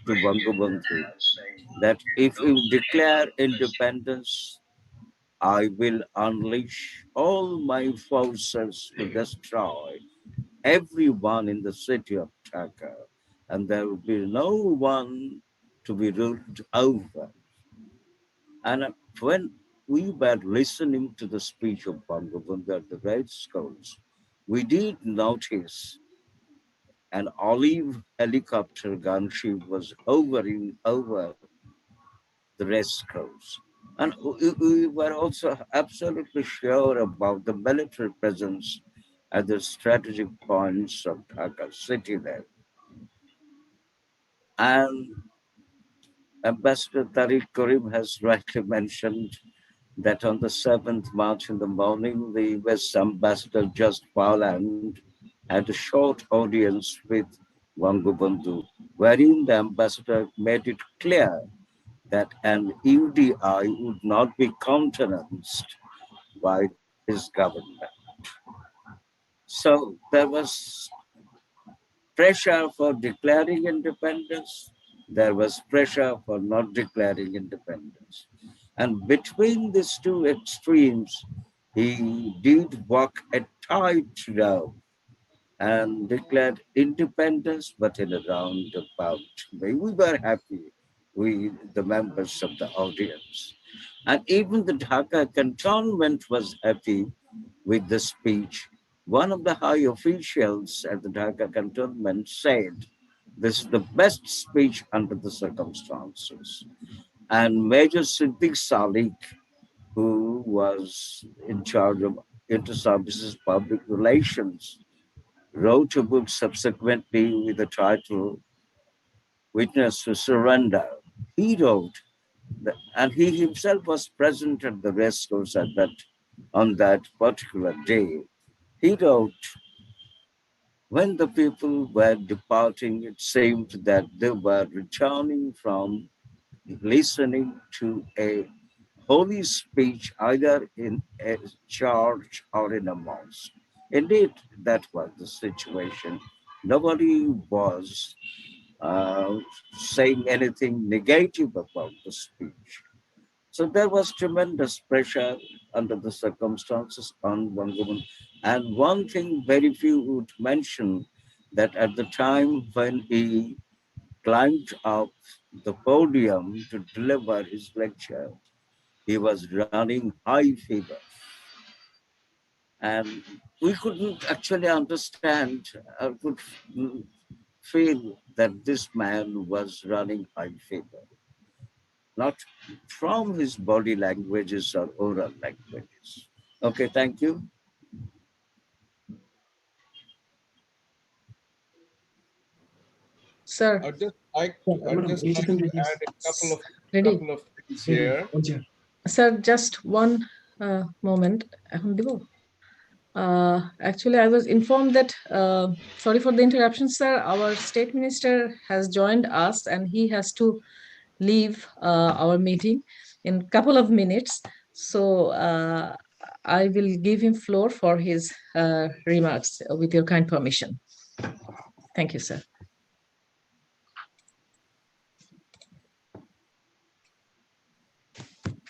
Speaker 3: to Bangabandhu that if you declare independence, I will unleash all my forces to destroy everyone in the city of Dhaka, and there will be no one to be ruled over. And when we were listening to the speech of Bangabandhu at the Red Schools, we did notice an olive helicopter gunship was hovering over the race course. And we were also absolutely sure about the military presence at the strategic points of Dhaka city there. And Ambassador Tariq Karim has rightly mentioned that on the 7th March in the morning, the West Ambassador just and had a short audience with Bangabandhu, wherein the ambassador made it clear that an UDI would not be countenanced by his government. So there was pressure for declaring independence, there was pressure for not declaring independence. And between these two extremes, he did walk a tightrope and declared independence, but in a roundabout way. We were happy, we, the members of the audience. And even the Dhaka cantonment was happy with the speech. One of the high officials at the Dhaka cantonment said, "This is the best speech under the circumstances." And Major Siddiq Salik, who was in charge of inter-services public relations, wrote a book subsequently with the title Witness to Surrender. He wrote, and he himself was present at the race course on that particular day. He wrote, when the people were departing, it seemed that they were returning from listening to a holy speech either in a church or in a mosque. Indeed, that was the situation. Nobody was uh, saying anything negative about the speech. So there was tremendous pressure under the circumstances on Bangabandhu. And one thing very few would mention that at the time when he climbed up the podium to deliver his lecture, he was running high fever. And we couldn't actually understand or could feel that this man was running high fever, not from his body languages or oral languages. Okay, thank you.
Speaker 1: Sir,
Speaker 4: I'd just like to add a couple of
Speaker 1: ready?
Speaker 4: is here.
Speaker 1: Sir, just one moment. Actually, I was informed that, sorry for the interruption, sir. Our state minister has joined us and he has to leave our meeting in a couple of minutes. So I will give him floor for his remarks with your kind permission. Thank you, sir.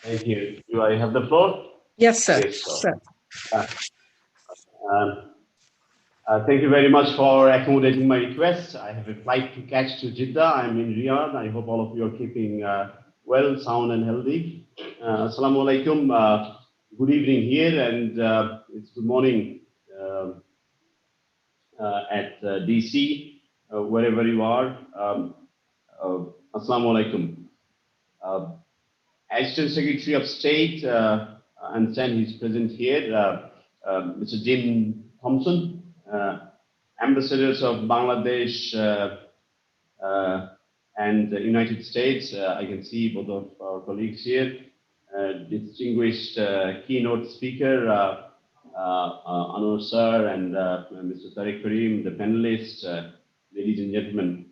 Speaker 7: Thank you. Do I have the floor?
Speaker 1: Yes, sir.
Speaker 7: Yes,
Speaker 1: sir.
Speaker 7: Thank you very much for accommodating my request. I have a flight to catch to Jeddah. I'm in Riyadh. I hope all of you are keeping well, sound, and healthy. Assalamu alaikum. Good evening here, and it's good morning at DC, wherever you are. Assalamu alaikum. Assistant Secretary of State, I understand he's present here, Mr. Jim Thompson, ambassadors of Bangladesh and the United States. I can see both of our colleagues here. Distinguished keynote speaker, Anwar sir, and Mr. Tariq Karim, the panelists, ladies and gentlemen,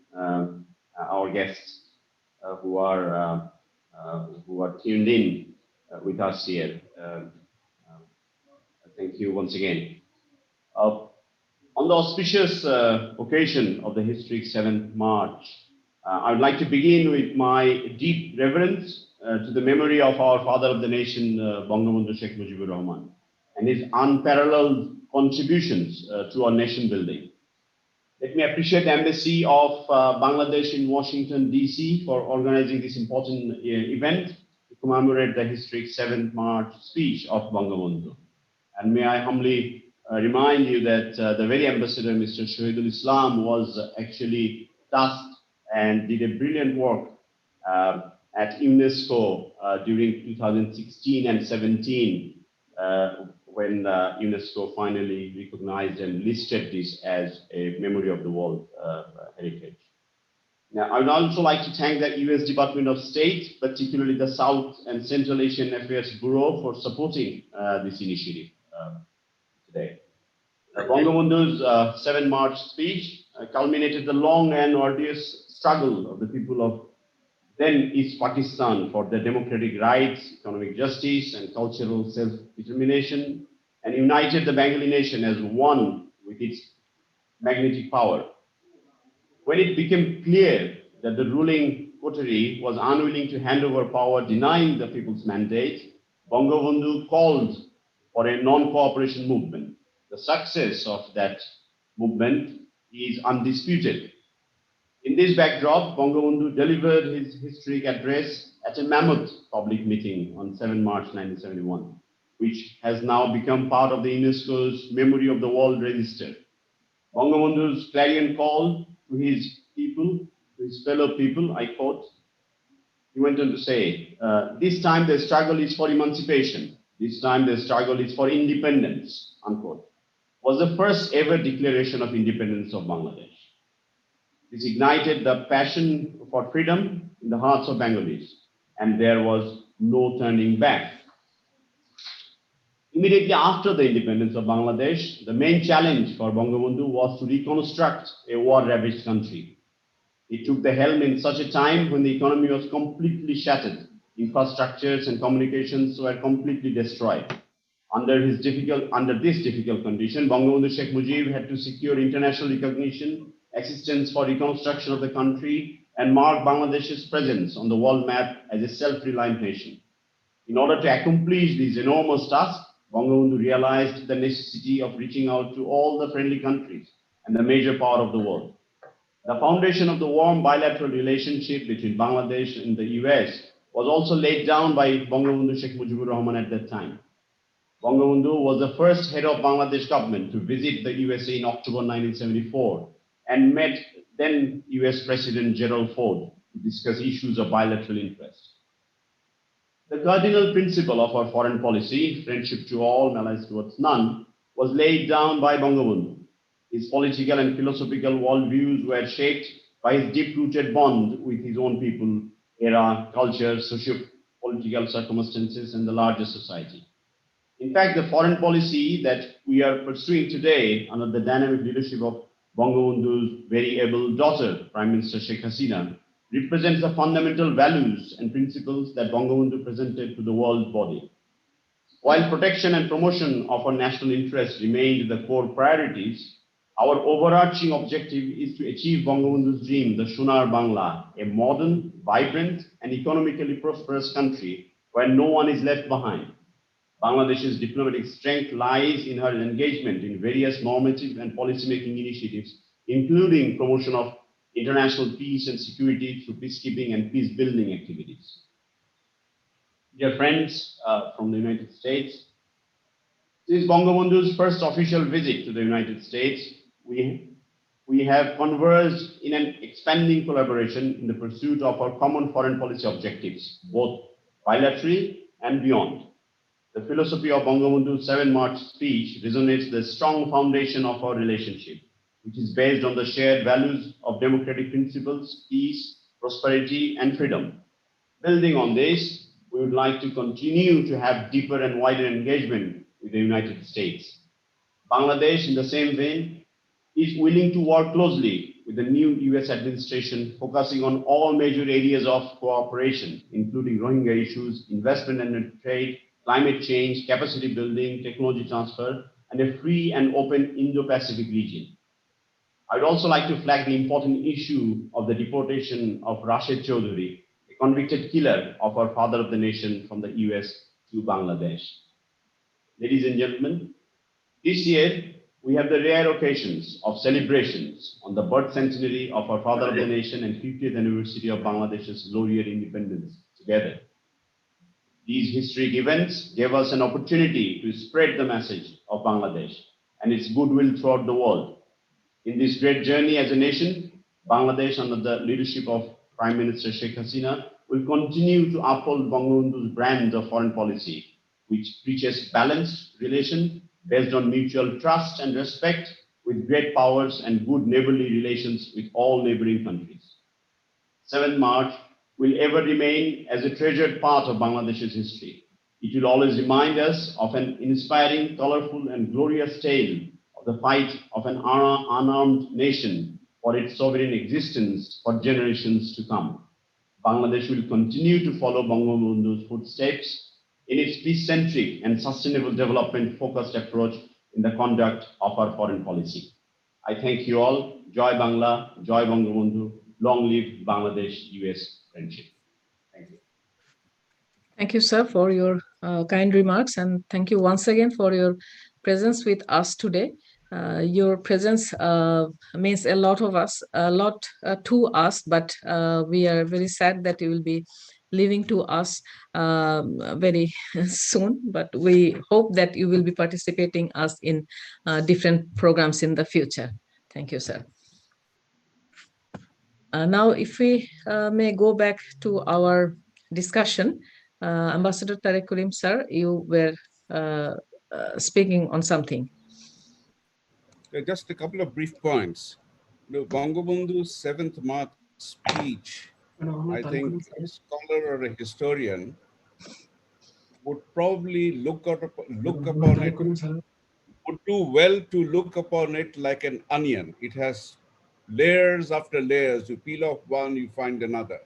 Speaker 7: our guests who are tuned in with us here. Thank you once again. On the auspicious occasion of the historic 7th March, I would like to begin with my deep reverence to the memory of our father of the nation, Bangabandhu Sheikh Mujibur Rahman, and his unparalleled contributions to our nation building. Let me appreciate the Embassy of Bangladesh in Washington, D.C. for organizing this important event to commemorate the historic 7th March speech of Bangabandhu. And may I humbly remind you that the very ambassador, Mr. Shahidul Islam, was actually tasked and did a brilliant work at UNESCO during 2016 and 17 when UNESCO finally recognized and listed this as a memory of the world heritage. Now, I would also like to thank the US Department of State, particularly the South and Central Asian Affairs Bureau, for supporting this initiative today. Bangabandhu's 7 March speech culminated the long and arduous struggle of the people of then East Pakistan for their democratic rights, economic justice, and cultural self-determination, and united the Bengali nation as one with its magnetic power. When it became clear that the ruling coterie was unwilling to hand over power, denying the people's mandate, Bangabandhu called for a non-cooperation movement. The success of that movement is undisputed. In this backdrop, Bangabandhu delivered his historic address at a mammoth public meeting on 7 March 1971, which has now become part of the UNESCO's Memory of the World Register. Bangabandhu's clarion call to his people, to his fellow people, I quote, he went on to say, this time the struggle is for emancipation. This time the struggle is for independence, unquote, was the first ever declaration of independence of Bangladesh. This ignited the passion for freedom in the hearts of Bengalis, and there was no turning back. Immediately after the independence of Bangladesh, the main challenge for Bangabandhu was to reconstruct a war-ravaged country. He took the helm in such a time when the economy was completely shattered. Infrastructures and communications were completely destroyed. Under this difficult condition, Bangabandhu Sheikh Mujib had to secure international recognition, assistance for reconstruction of the country, and mark Bangladesh's presence on the world map as a self-reliant nation. In order to accomplish this enormous task, Bangabandhu realized the necessity of reaching out to all the friendly countries and the major power of the world. The foundation of the warm bilateral relationship between Bangladesh and the US was also laid down by Bangabandhu Sheikh Mujibur Rahman at that time. Bangabandhu was the first head of Bangladesh government to visit the USA in October 1974 and met then US President Gerald Ford to discuss issues of bilateral interest. The cardinal principle of our foreign policy, friendship to all, malice towards none, was laid down by Bangabandhu. His political and philosophical worldviews were shaped by his deep-rooted bond with his own people, era, culture, political circumstances, and the larger society. In fact, the foreign policy that we are pursuing today under the dynamic leadership of Bangabandhu's very able daughter, Prime Minister Sheikh Hasina, represents the fundamental values and principles that Bangabandhu presented to the world body. While protection and promotion of our national interests remained the core priorities, our overarching objective is to achieve Bangabandhu's dream, the Sonar Bangla, a modern, vibrant, and economically prosperous country where no one is left behind. Bangladesh's diplomatic strength lies in her engagement in various normative and policymaking initiatives, including promotion of international peace and security through peacekeeping and peace-building activities. Dear friends from the United States, since Bangabandhu's first official visit to the United States, we have converged in an expanding collaboration in the pursuit of our common foreign policy objectives, both bilaterally and beyond. The philosophy of Bangabandhu's 7 March speech resonates the strong foundation of our relationship, which is based on the shared values of democratic principles, peace, prosperity, and freedom. Building on this, we would like to continue to have deeper and wider engagement with the United States. Bangladesh, in the same vein, is willing to work closely with the new US administration, focusing on all major areas of cooperation, including Rohingya issues, investment and trade, climate change, capacity building, technology transfer, and a free and open Indo-Pacific region. I would also like to flag the important issue of the deportation of Rashid Chaudhuri, a convicted killer of our father of the nation from the US to Bangladesh. Ladies and gentlemen, this year we have the rare occasions of celebrations on the birth centenary of our father of the nation and 50th anniversary of Bangladesh's glorious independence together. These historic events gave us an opportunity to spread the message of Bangladesh and its goodwill throughout the world. In this great journey as a nation, Bangladesh, under the leadership of Prime Minister Sheikh Hasina, will continue to uphold Bangabandhu's brand of foreign policy, which preaches balanced relations based on mutual trust and respect with great powers and good neighborly relations with all neighboring countries. 7th March will ever remain as a treasured part of Bangladesh's history. It will always remind us of an inspiring, colorful, and glorious tale of the fight of an unarmed nation for its sovereign existence for generations to come. Bangladesh will continue to follow Bangabandhu's footsteps in its peace-centric and sustainable development-focused approach in the conduct of our foreign policy. I thank you all. Joy Bangla, Joy Bangabandhu, long live Bangladesh-US friendship. Thank you.
Speaker 1: Thank you, sir, for your kind remarks, and thank you once again for your presence with us today. Your presence means a lot to us, but we are very sad that you will be leaving to us very soon. But we hope that you will be participating us in different programs in the future. Thank you, sir. Now, if we may go back to our discussion, Ambassador Tariq Karim, sir, you were speaking on something.
Speaker 4: Just a couple of brief points. Bangabandhu's 7th March speech, I think a scholar or a historian would probably look upon it, would do well to look upon it like an onion. It has layers after layers. You peel off one, you find another.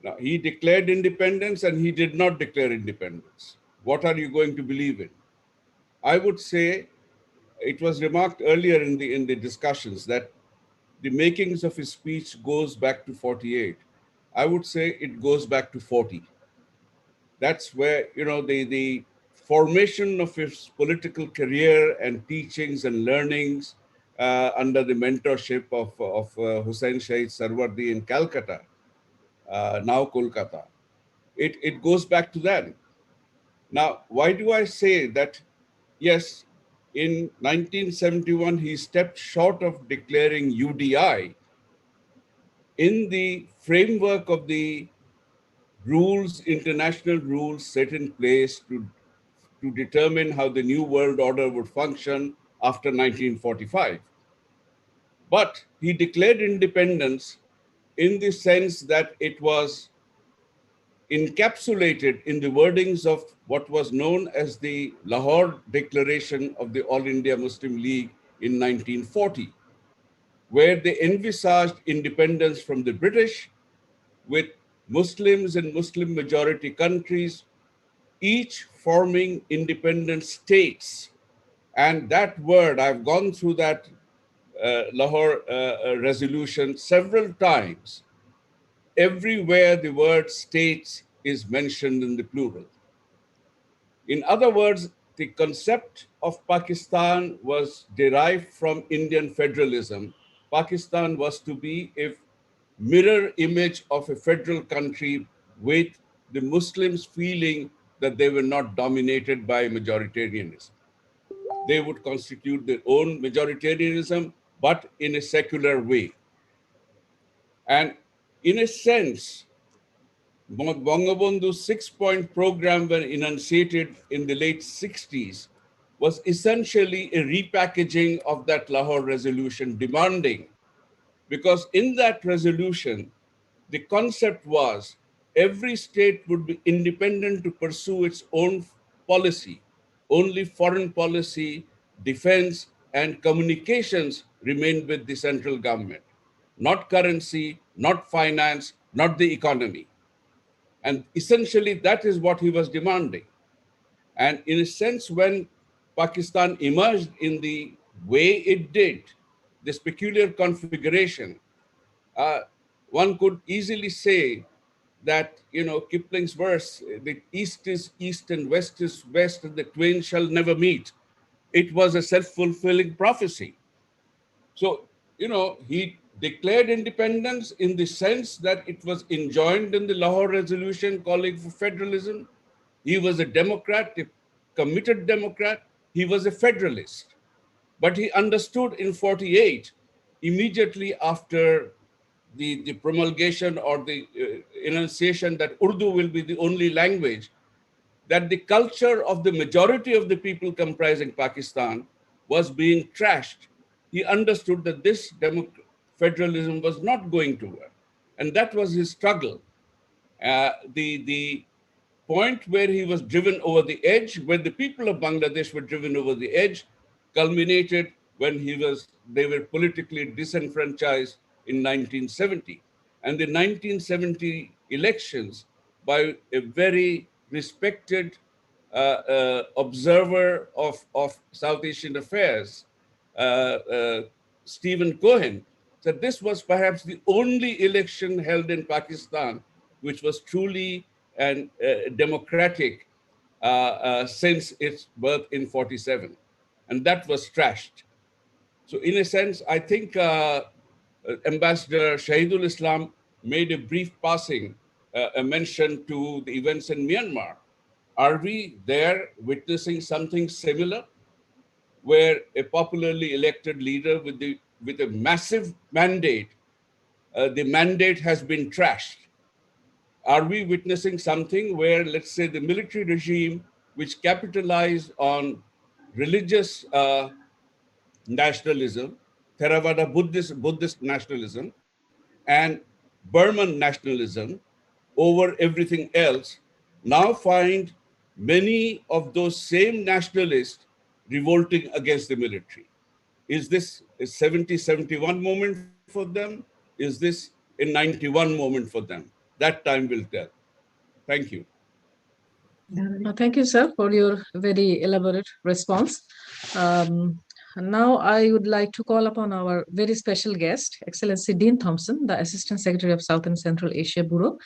Speaker 4: Now, he declared independence and he did not declare independence. What are you going to believe in? I would say it was remarked earlier in the discussions that the makings of his speech goes back to 48. I would say it goes back to 40. That's where, the formation of his political career and teachings and learnings under the mentorship of Hussain Shaheed Sarwardi in Calcutta, now Kolkata. It goes back to that. Now, why do I say that? Yes, in 1971, he stepped short of declaring UDI in the framework of the rules, international rules set in place to determine how the new world order would function after 1945. But he declared independence in the sense that it was encapsulated in the wordings of what was known as the Lahore Declaration of the All India Muslim League in 1940, where they envisaged independence from the British, with Muslims and Muslim majority countries each forming independent states. And that word, I've gone through that Lahore resolution several times. Everywhere the word states is mentioned in the plural. In other words, the concept of Pakistan was derived from Indian federalism. Pakistan was to be a mirror image of a federal country, with the Muslims feeling that they were not dominated by majoritarianism. They would constitute their own majoritarianism, but in a secular way. And in a sense, Bangabandhu's 6-point program, when enunciated in the late 60s, was essentially a repackaging of that Lahore resolution, demanding, because in that resolution, the concept was every state would be independent to pursue its own policy. Only foreign policy, defense, and communications remained with the central government, not currency, not finance, not the economy. And essentially, that is what he was demanding. And in a sense, when Pakistan emerged in the way it did, this peculiar configuration, one could easily say that, Kipling's verse, the East is East and West is West, and the twain shall never meet. It was a self-fulfilling prophecy. So, he declared independence in the sense that it was enjoined in the Lahore Resolution calling for federalism. He was a Democrat, a committed Democrat. He was a federalist. But he understood in 48, immediately after the promulgation or the enunciation that Urdu will be the only language, that the culture of the majority of the people comprising Pakistan was being trashed. He understood that this federalism was not going to work. And that was his struggle. The point where he was driven over the edge, when the people of Bangladesh were driven over the edge, culminated when they were politically disenfranchised in 1970. And the 1970 elections, by a very respected observer of South Asian affairs, Stephen Cohen, said this was perhaps the only election held in Pakistan which was truly and democratic since its birth in 47. And that was trashed. So in a sense, I think Ambassador Shahidul Islam made a brief passing a mention to the events in Myanmar. Are we there witnessing something similar, where a popularly elected leader with a massive mandate, the mandate has been trashed? Are we witnessing something where, let's say, the military regime, which capitalized on religious nationalism, Theravada Buddhist nationalism, and Burman nationalism over everything else, now find many of those same nationalists revolting against the military? Is this a 70-71 moment for them? Is this a 91 moment for them? That time will tell. Thank you.
Speaker 1: Thank you, sir, for your very elaborate response. Now I would like to call upon our very special guest, Excellency Dean Thompson, the Assistant Secretary of South and Central Asia Bureau.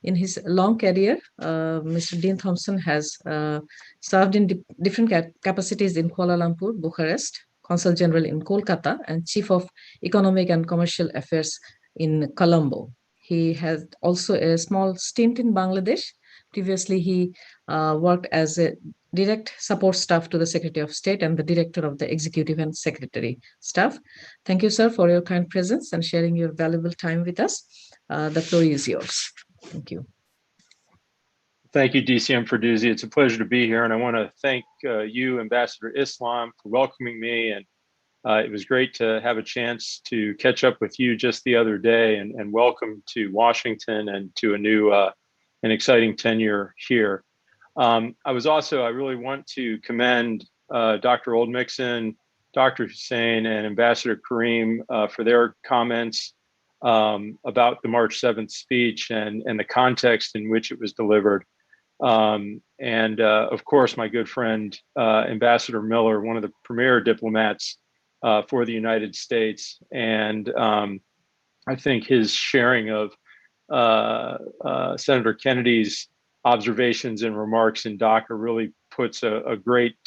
Speaker 1: In his long career, Mr. Dean Thompson has served in different capacities in Kuala Lumpur, Bucharest, Consul General in Kolkata, and Chief of Economic and Commercial Affairs in Colombo. He has also a small stint in Bangladesh. Previously, he worked as a direct support staff to the Secretary of State and the Director of the Executive and Secretary Staff. Thank you, sir, for your kind presence and sharing your valuable time with us. The floor is yours. Thank you.
Speaker 8: Thank you, DCM Ferdowsi. It's a pleasure to be here, and I want to thank you, Ambassador Islam, for welcoming me. And it was great to have a chance to catch up with you just the other day, and welcome to Washington and to a new an exciting tenure here. I really want to commend Dr. Oldmixon, Dr. Hussein, and Ambassador Karim for their comments about the March 7th speech and the context in which it was delivered. Of course, my good friend, Ambassador Miller, one of the premier diplomats for the United States. And I think his sharing of Senator Kennedy's observations and remarks in Dhaka really puts a great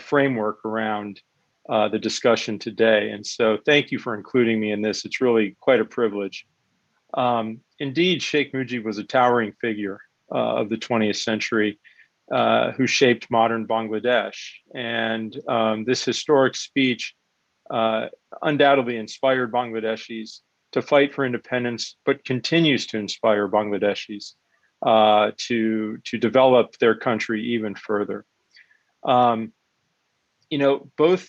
Speaker 8: framework around the discussion today. And so thank you for including me in this. It's really quite a privilege. Indeed, Sheikh Mujib was a towering figure of the 20th century who shaped modern Bangladesh. And this historic speech undoubtedly inspired Bangladeshis to fight for independence, but continues to inspire Bangladeshis to develop their country even further. Both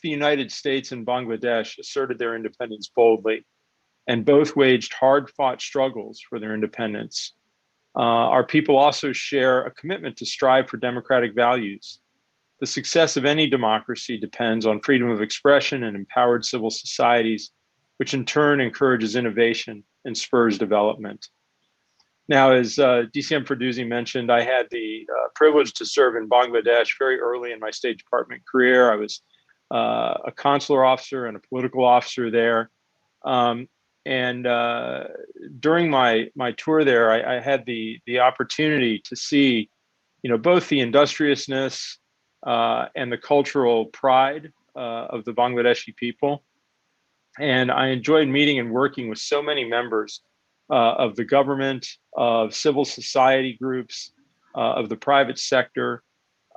Speaker 8: the United States and Bangladesh asserted their independence boldly, and both waged hard-fought struggles for their independence. Our people also share a commitment to strive for democratic values. The success of any democracy depends on freedom of expression and empowered civil societies, which in turn encourages innovation and spurs development. Now, as DCM Ferdowsi mentioned, I had the privilege to serve in Bangladesh very early in my State Department career. I was a consular officer and a political officer there. During my tour there, I had the opportunity to see, both the industriousness and the cultural pride of the Bangladeshi people. And I enjoyed meeting and working with so many members of the government, of civil society groups, of the private sector,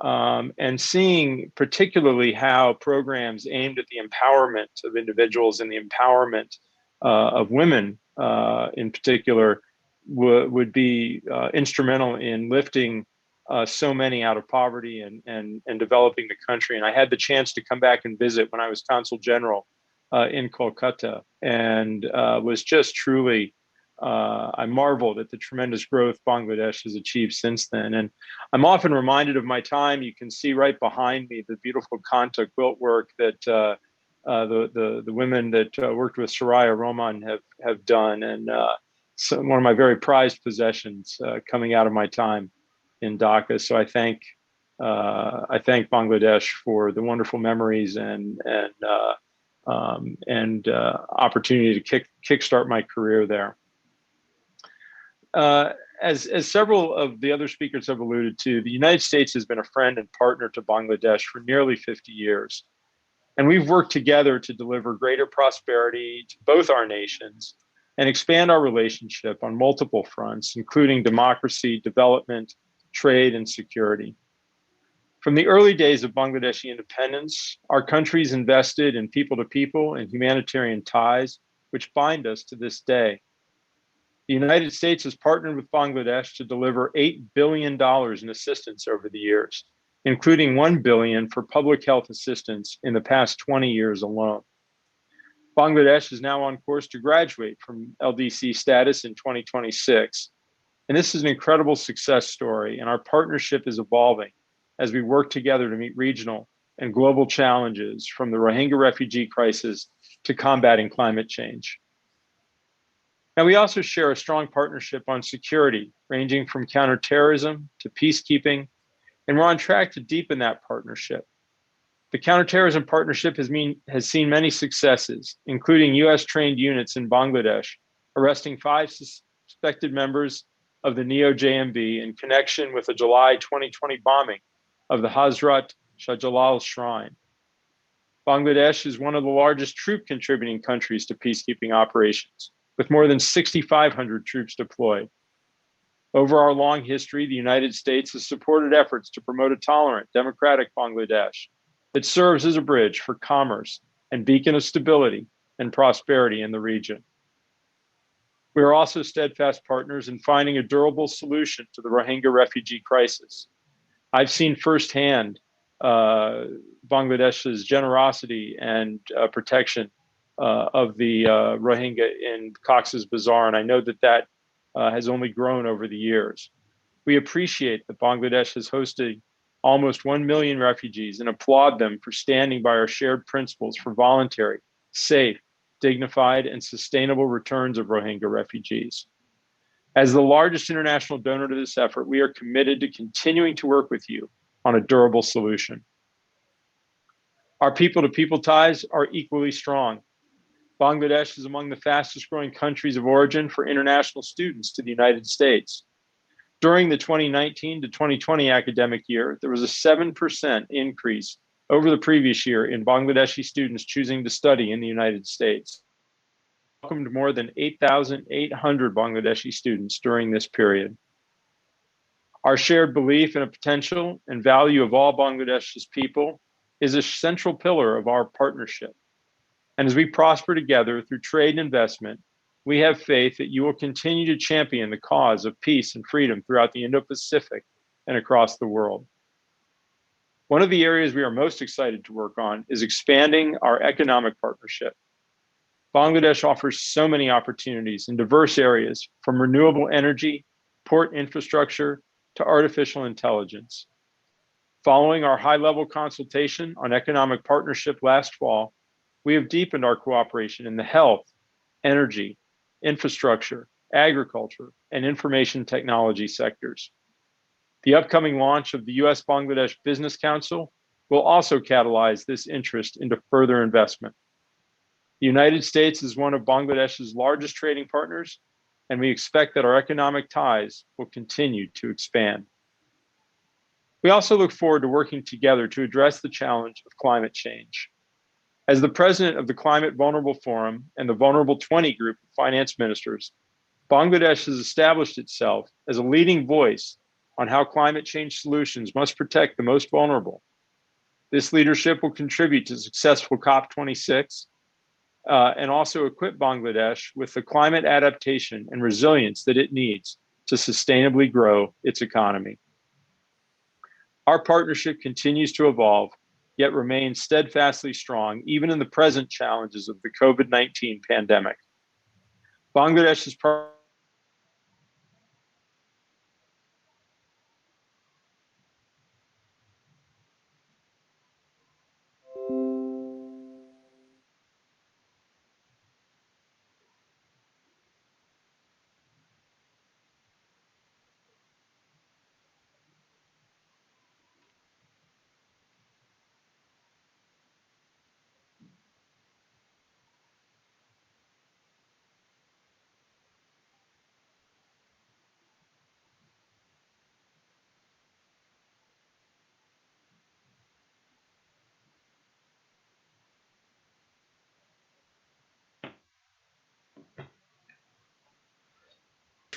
Speaker 8: and seeing particularly how programs aimed at the empowerment of individuals and the empowerment of women in particular would be instrumental in lifting so many out of poverty and developing the country. And I had the chance to come back and visit when I was Consul General in Kolkata, and was just truly, I marveled at the tremendous growth Bangladesh has achieved since then. And I'm often reminded of my time. You can see right behind me the beautiful Kanta quilt work that the women that worked with Soraya Rahman have done, and so one of my very prized possessions coming out of my time in Dhaka. So I thank Bangladesh for the wonderful memories and opportunity to kickstart my career there. As several of the other speakers have alluded to, the United States has been a friend and partner to Bangladesh for nearly 50 years. And we've worked together to deliver greater prosperity to both our nations and expand our relationship on multiple fronts, including democracy, development, trade, and security. From the early days of Bangladeshi independence, our countries invested in people-to-people and humanitarian ties, which bind us to this day. The United States has partnered with Bangladesh to deliver $8 billion in assistance over the years, including $1 billion for public health assistance in the past 20 years alone. Bangladesh is now on course to graduate from LDC status in 2026. And this is an incredible success story, and our partnership is evolving as we work together to meet regional and global challenges, from the Rohingya refugee crisis to combating climate change. Now, we also share a strong partnership on security, ranging from counterterrorism to peacekeeping, and we're on track to deepen that partnership. The counterterrorism partnership has seen many successes, including US-trained units in Bangladesh, arresting 5 suspected members of the Neo-JMB in connection with the July 2020 bombing of the Hazrat Shah Jalal Shrine. Bangladesh is one of the largest troop contributing countries to peacekeeping operations, with more than 6,500 troops deployed. Over our long history, the United States has supported efforts to promote a tolerant, democratic Bangladesh that serves as a bridge for commerce and beacon of stability and prosperity in the region. We are also steadfast partners in finding a durable solution to the Rohingya refugee crisis. I've seen firsthand Bangladesh's generosity and protection of the Rohingya in Cox's Bazar, and I know that has only grown over the years. We appreciate that Bangladesh has hosted almost 1 million refugees and applaud them for standing by our shared principles for voluntary, safe, dignified, and sustainable returns of Rohingya refugees. As the largest international donor to this effort, we are committed to continuing to work with you on a durable solution. Our people-to-people ties are equally strong. Bangladesh is among the fastest growing countries of origin for international students to the United States. During the 2019 to 2020 academic year, there was a 7% increase over the previous year in Bangladeshi students choosing to study in the United States. We welcomed more than 8,800 Bangladeshi students during this period. Our shared belief in a potential and value of all Bangladesh's people is a central pillar of our partnership. And as we prosper together through trade and investment, we have faith that you will continue to champion the cause of peace and freedom throughout the Indo-Pacific and across the world. One of the areas we are most excited to work on is expanding our economic partnership. Bangladesh offers so many opportunities in diverse areas, from renewable energy, port infrastructure, to artificial intelligence. Following our high-level consultation on economic partnership last fall, we have deepened our cooperation in the health, energy, infrastructure, agriculture, and information technology sectors. The upcoming launch of the US-Bangladesh Business Council will also catalyze this interest into further investment. The United States is one of Bangladesh's largest trading partners, and we expect that our economic ties will continue to expand. We also look forward to working together to address the challenge of climate change. As the president of the Climate Vulnerable Forum and the Vulnerable 20 group of finance ministers, Bangladesh has established itself as a leading voice on how climate change solutions must protect the most vulnerable. This leadership will contribute to successful COP26 and also equip Bangladesh with the climate adaptation and resilience that it needs to sustainably grow its economy. Our partnership continues to evolve, yet remains steadfastly strong, even in the present challenges of the COVID-19 pandemic. Bangladesh's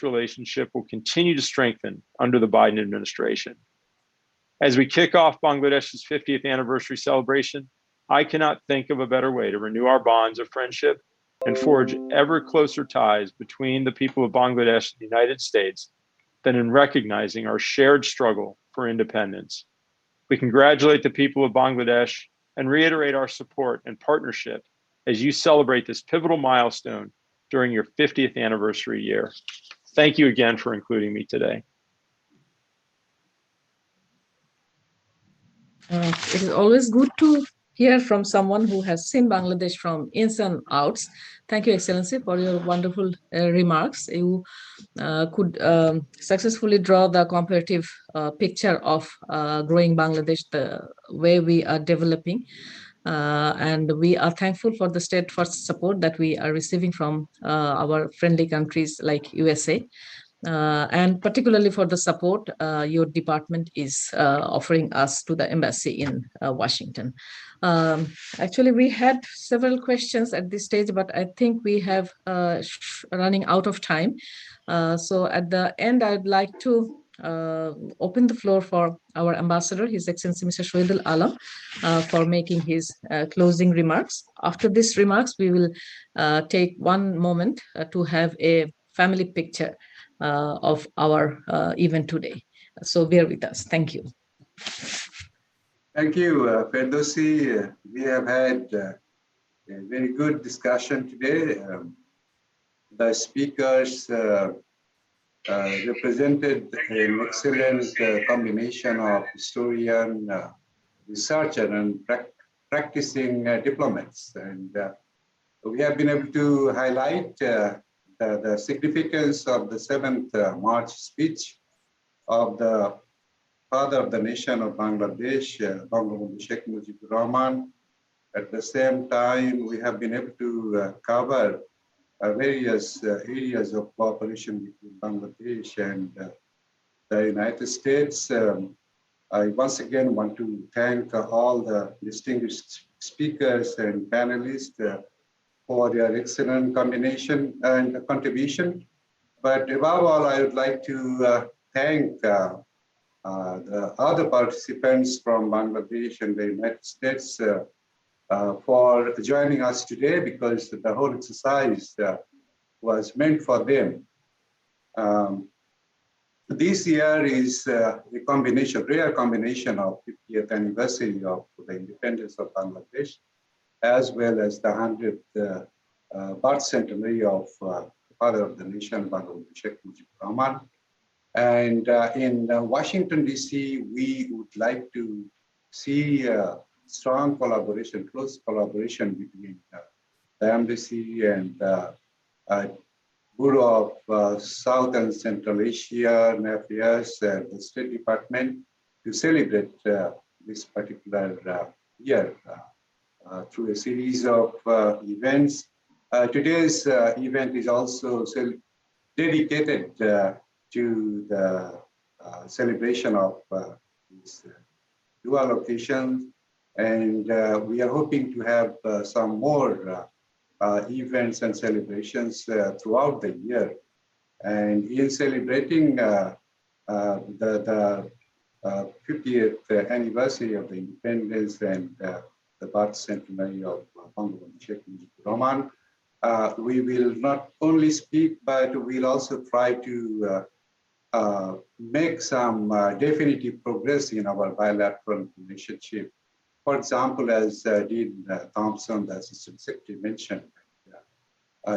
Speaker 8: relationship will continue to strengthen under the Biden administration. As we kick off Bangladesh's 50th anniversary celebration, I cannot think of a better way to renew our bonds of friendship and forge ever closer ties between the people of Bangladesh and the United States than in recognizing our shared struggle for independence. We congratulate the people of Bangladesh and reiterate our support and partnership as you celebrate this pivotal milestone during your 50th anniversary year. Thank you again for including me today.
Speaker 1: It is always good to hear from someone who has seen Bangladesh from ins and outs. Thank you, Excellency, for your wonderful remarks. You could successfully draw the comparative picture of growing Bangladesh the way we are developing. And we are thankful for the steadfast support that we are receiving from our friendly countries like USA. And particularly for the support your department is offering us to the embassy in Washington. Actually, we had several questions at this stage, but I think we have running out of time. So at the end, I'd like to open the floor for our ambassador, His Excellency Mr. Shahidul Alam, for making his closing remarks. After these remarks, we will take one moment to have a family picture of our event today. So bear with us. Thank you.
Speaker 2: Thank you, Ferdowsi. We have had a very good discussion today. The speakers represented an excellent combination of historian, researcher, and practicing diplomats. And we have been able to highlight the significance of the 7th March speech of the father of the nation of Bangladesh, Bangabandhu Sheikh Mujibur Rahman. At the same time, we have been able to cover various areas of cooperation between Bangladesh and the United States. I once again want to thank all the distinguished speakers and panelists for their excellent combination and contribution. But above all, I would like to thank the other participants from Bangladesh and the United States for joining us today, because the whole exercise was meant for them. This year is a rare combination of 50th anniversary of the independence of Bangladesh, as well as the 100th birth centenary of the father of the nation, Bangabandhu Sheikh Mujibur Rahman. And in Washington, D.C., we would like to see strong collaboration, close collaboration between the embassy and Bureau of South and Central Asian Affairs and the State Department to celebrate this particular year through a series of events. Today's event is also dedicated to the celebration of these dual occasions, and we are hoping to have some more events and celebrations throughout the year. And in celebrating the 50th anniversary of the independence and the birth centenary of Bangabandhu Sheikh Mujibur Rahman, we will not only speak, but we'll also try to make some definitive progress in our bilateral relationship. For example, as Dean Thompson, the Assistant Secretary, mentioned,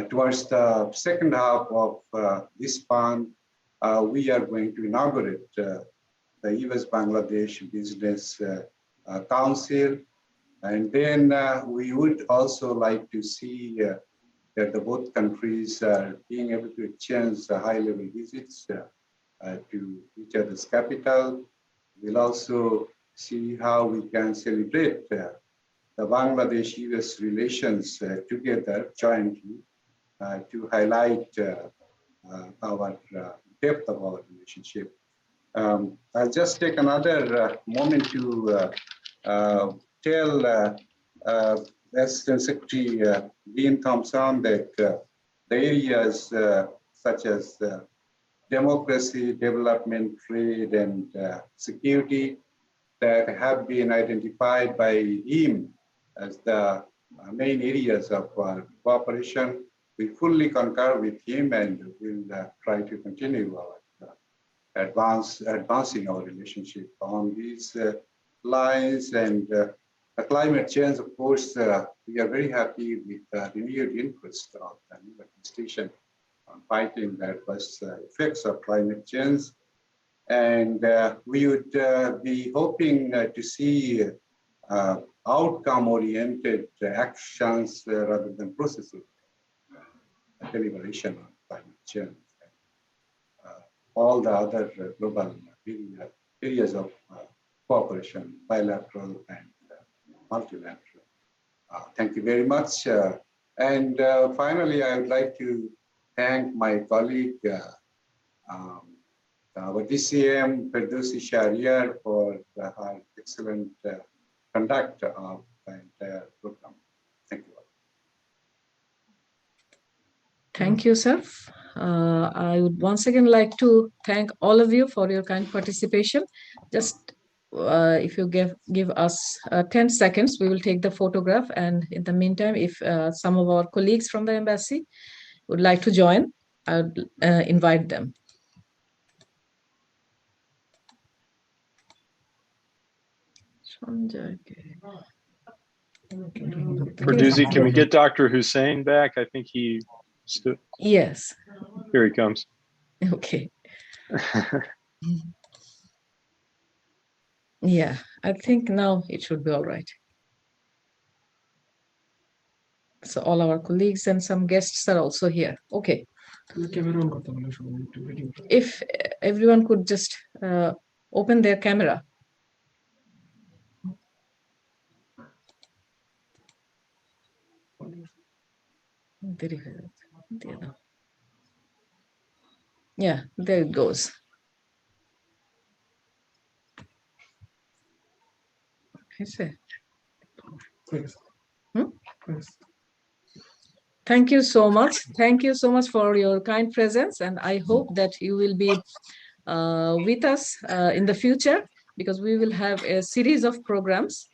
Speaker 2: towards the second half of this month, we are going to inaugurate the US-Bangladesh Business Council. And then we would also like to see that the both countries are being able to exchange high-level visits to each other's capital. We'll also see how we can celebrate the Bangladesh-US relations together jointly to highlight our depth of our relationship. I'll just take another moment to tell Assistant Secretary Dean Thompson that the areas such as democracy, development, trade, and security that have been identified by him as the main areas of cooperation, we fully concur with him, and will try to continue our advancing our relationship on these lines. And climate change, of course, we are very happy with the renewed interest of the new administration on fighting the adverse effects of climate change. And we would be hoping to see outcome-oriented actions rather than processes, deliberation on climate change. All the other global areas of cooperation, bilateral and multilateral. Thank you very much. And finally, I would like to thank my colleague, our DCM, Firdausi Shahriar, for her excellent conduct of the entire program. Thank you all.
Speaker 1: Thank you, sir. I would once again like to thank all of you for your kind participation. Just if you give us 10 seconds, we will take the photograph. And in the meantime, if some of our colleagues from the embassy would like to join, I would invite them.
Speaker 8: Firdausi, can we get Dr. Hussein back? I think he stood.
Speaker 1: Yes.
Speaker 8: Here he comes.
Speaker 1: Okay. Yeah, I think now it should be all right. So all our colleagues and some guests are also here. Okay. If everyone could just open their camera. Yeah, there it goes. Thank you so much. Thank you so much for your kind presence. And I hope that you will be with us in the future, because we will have a series of programs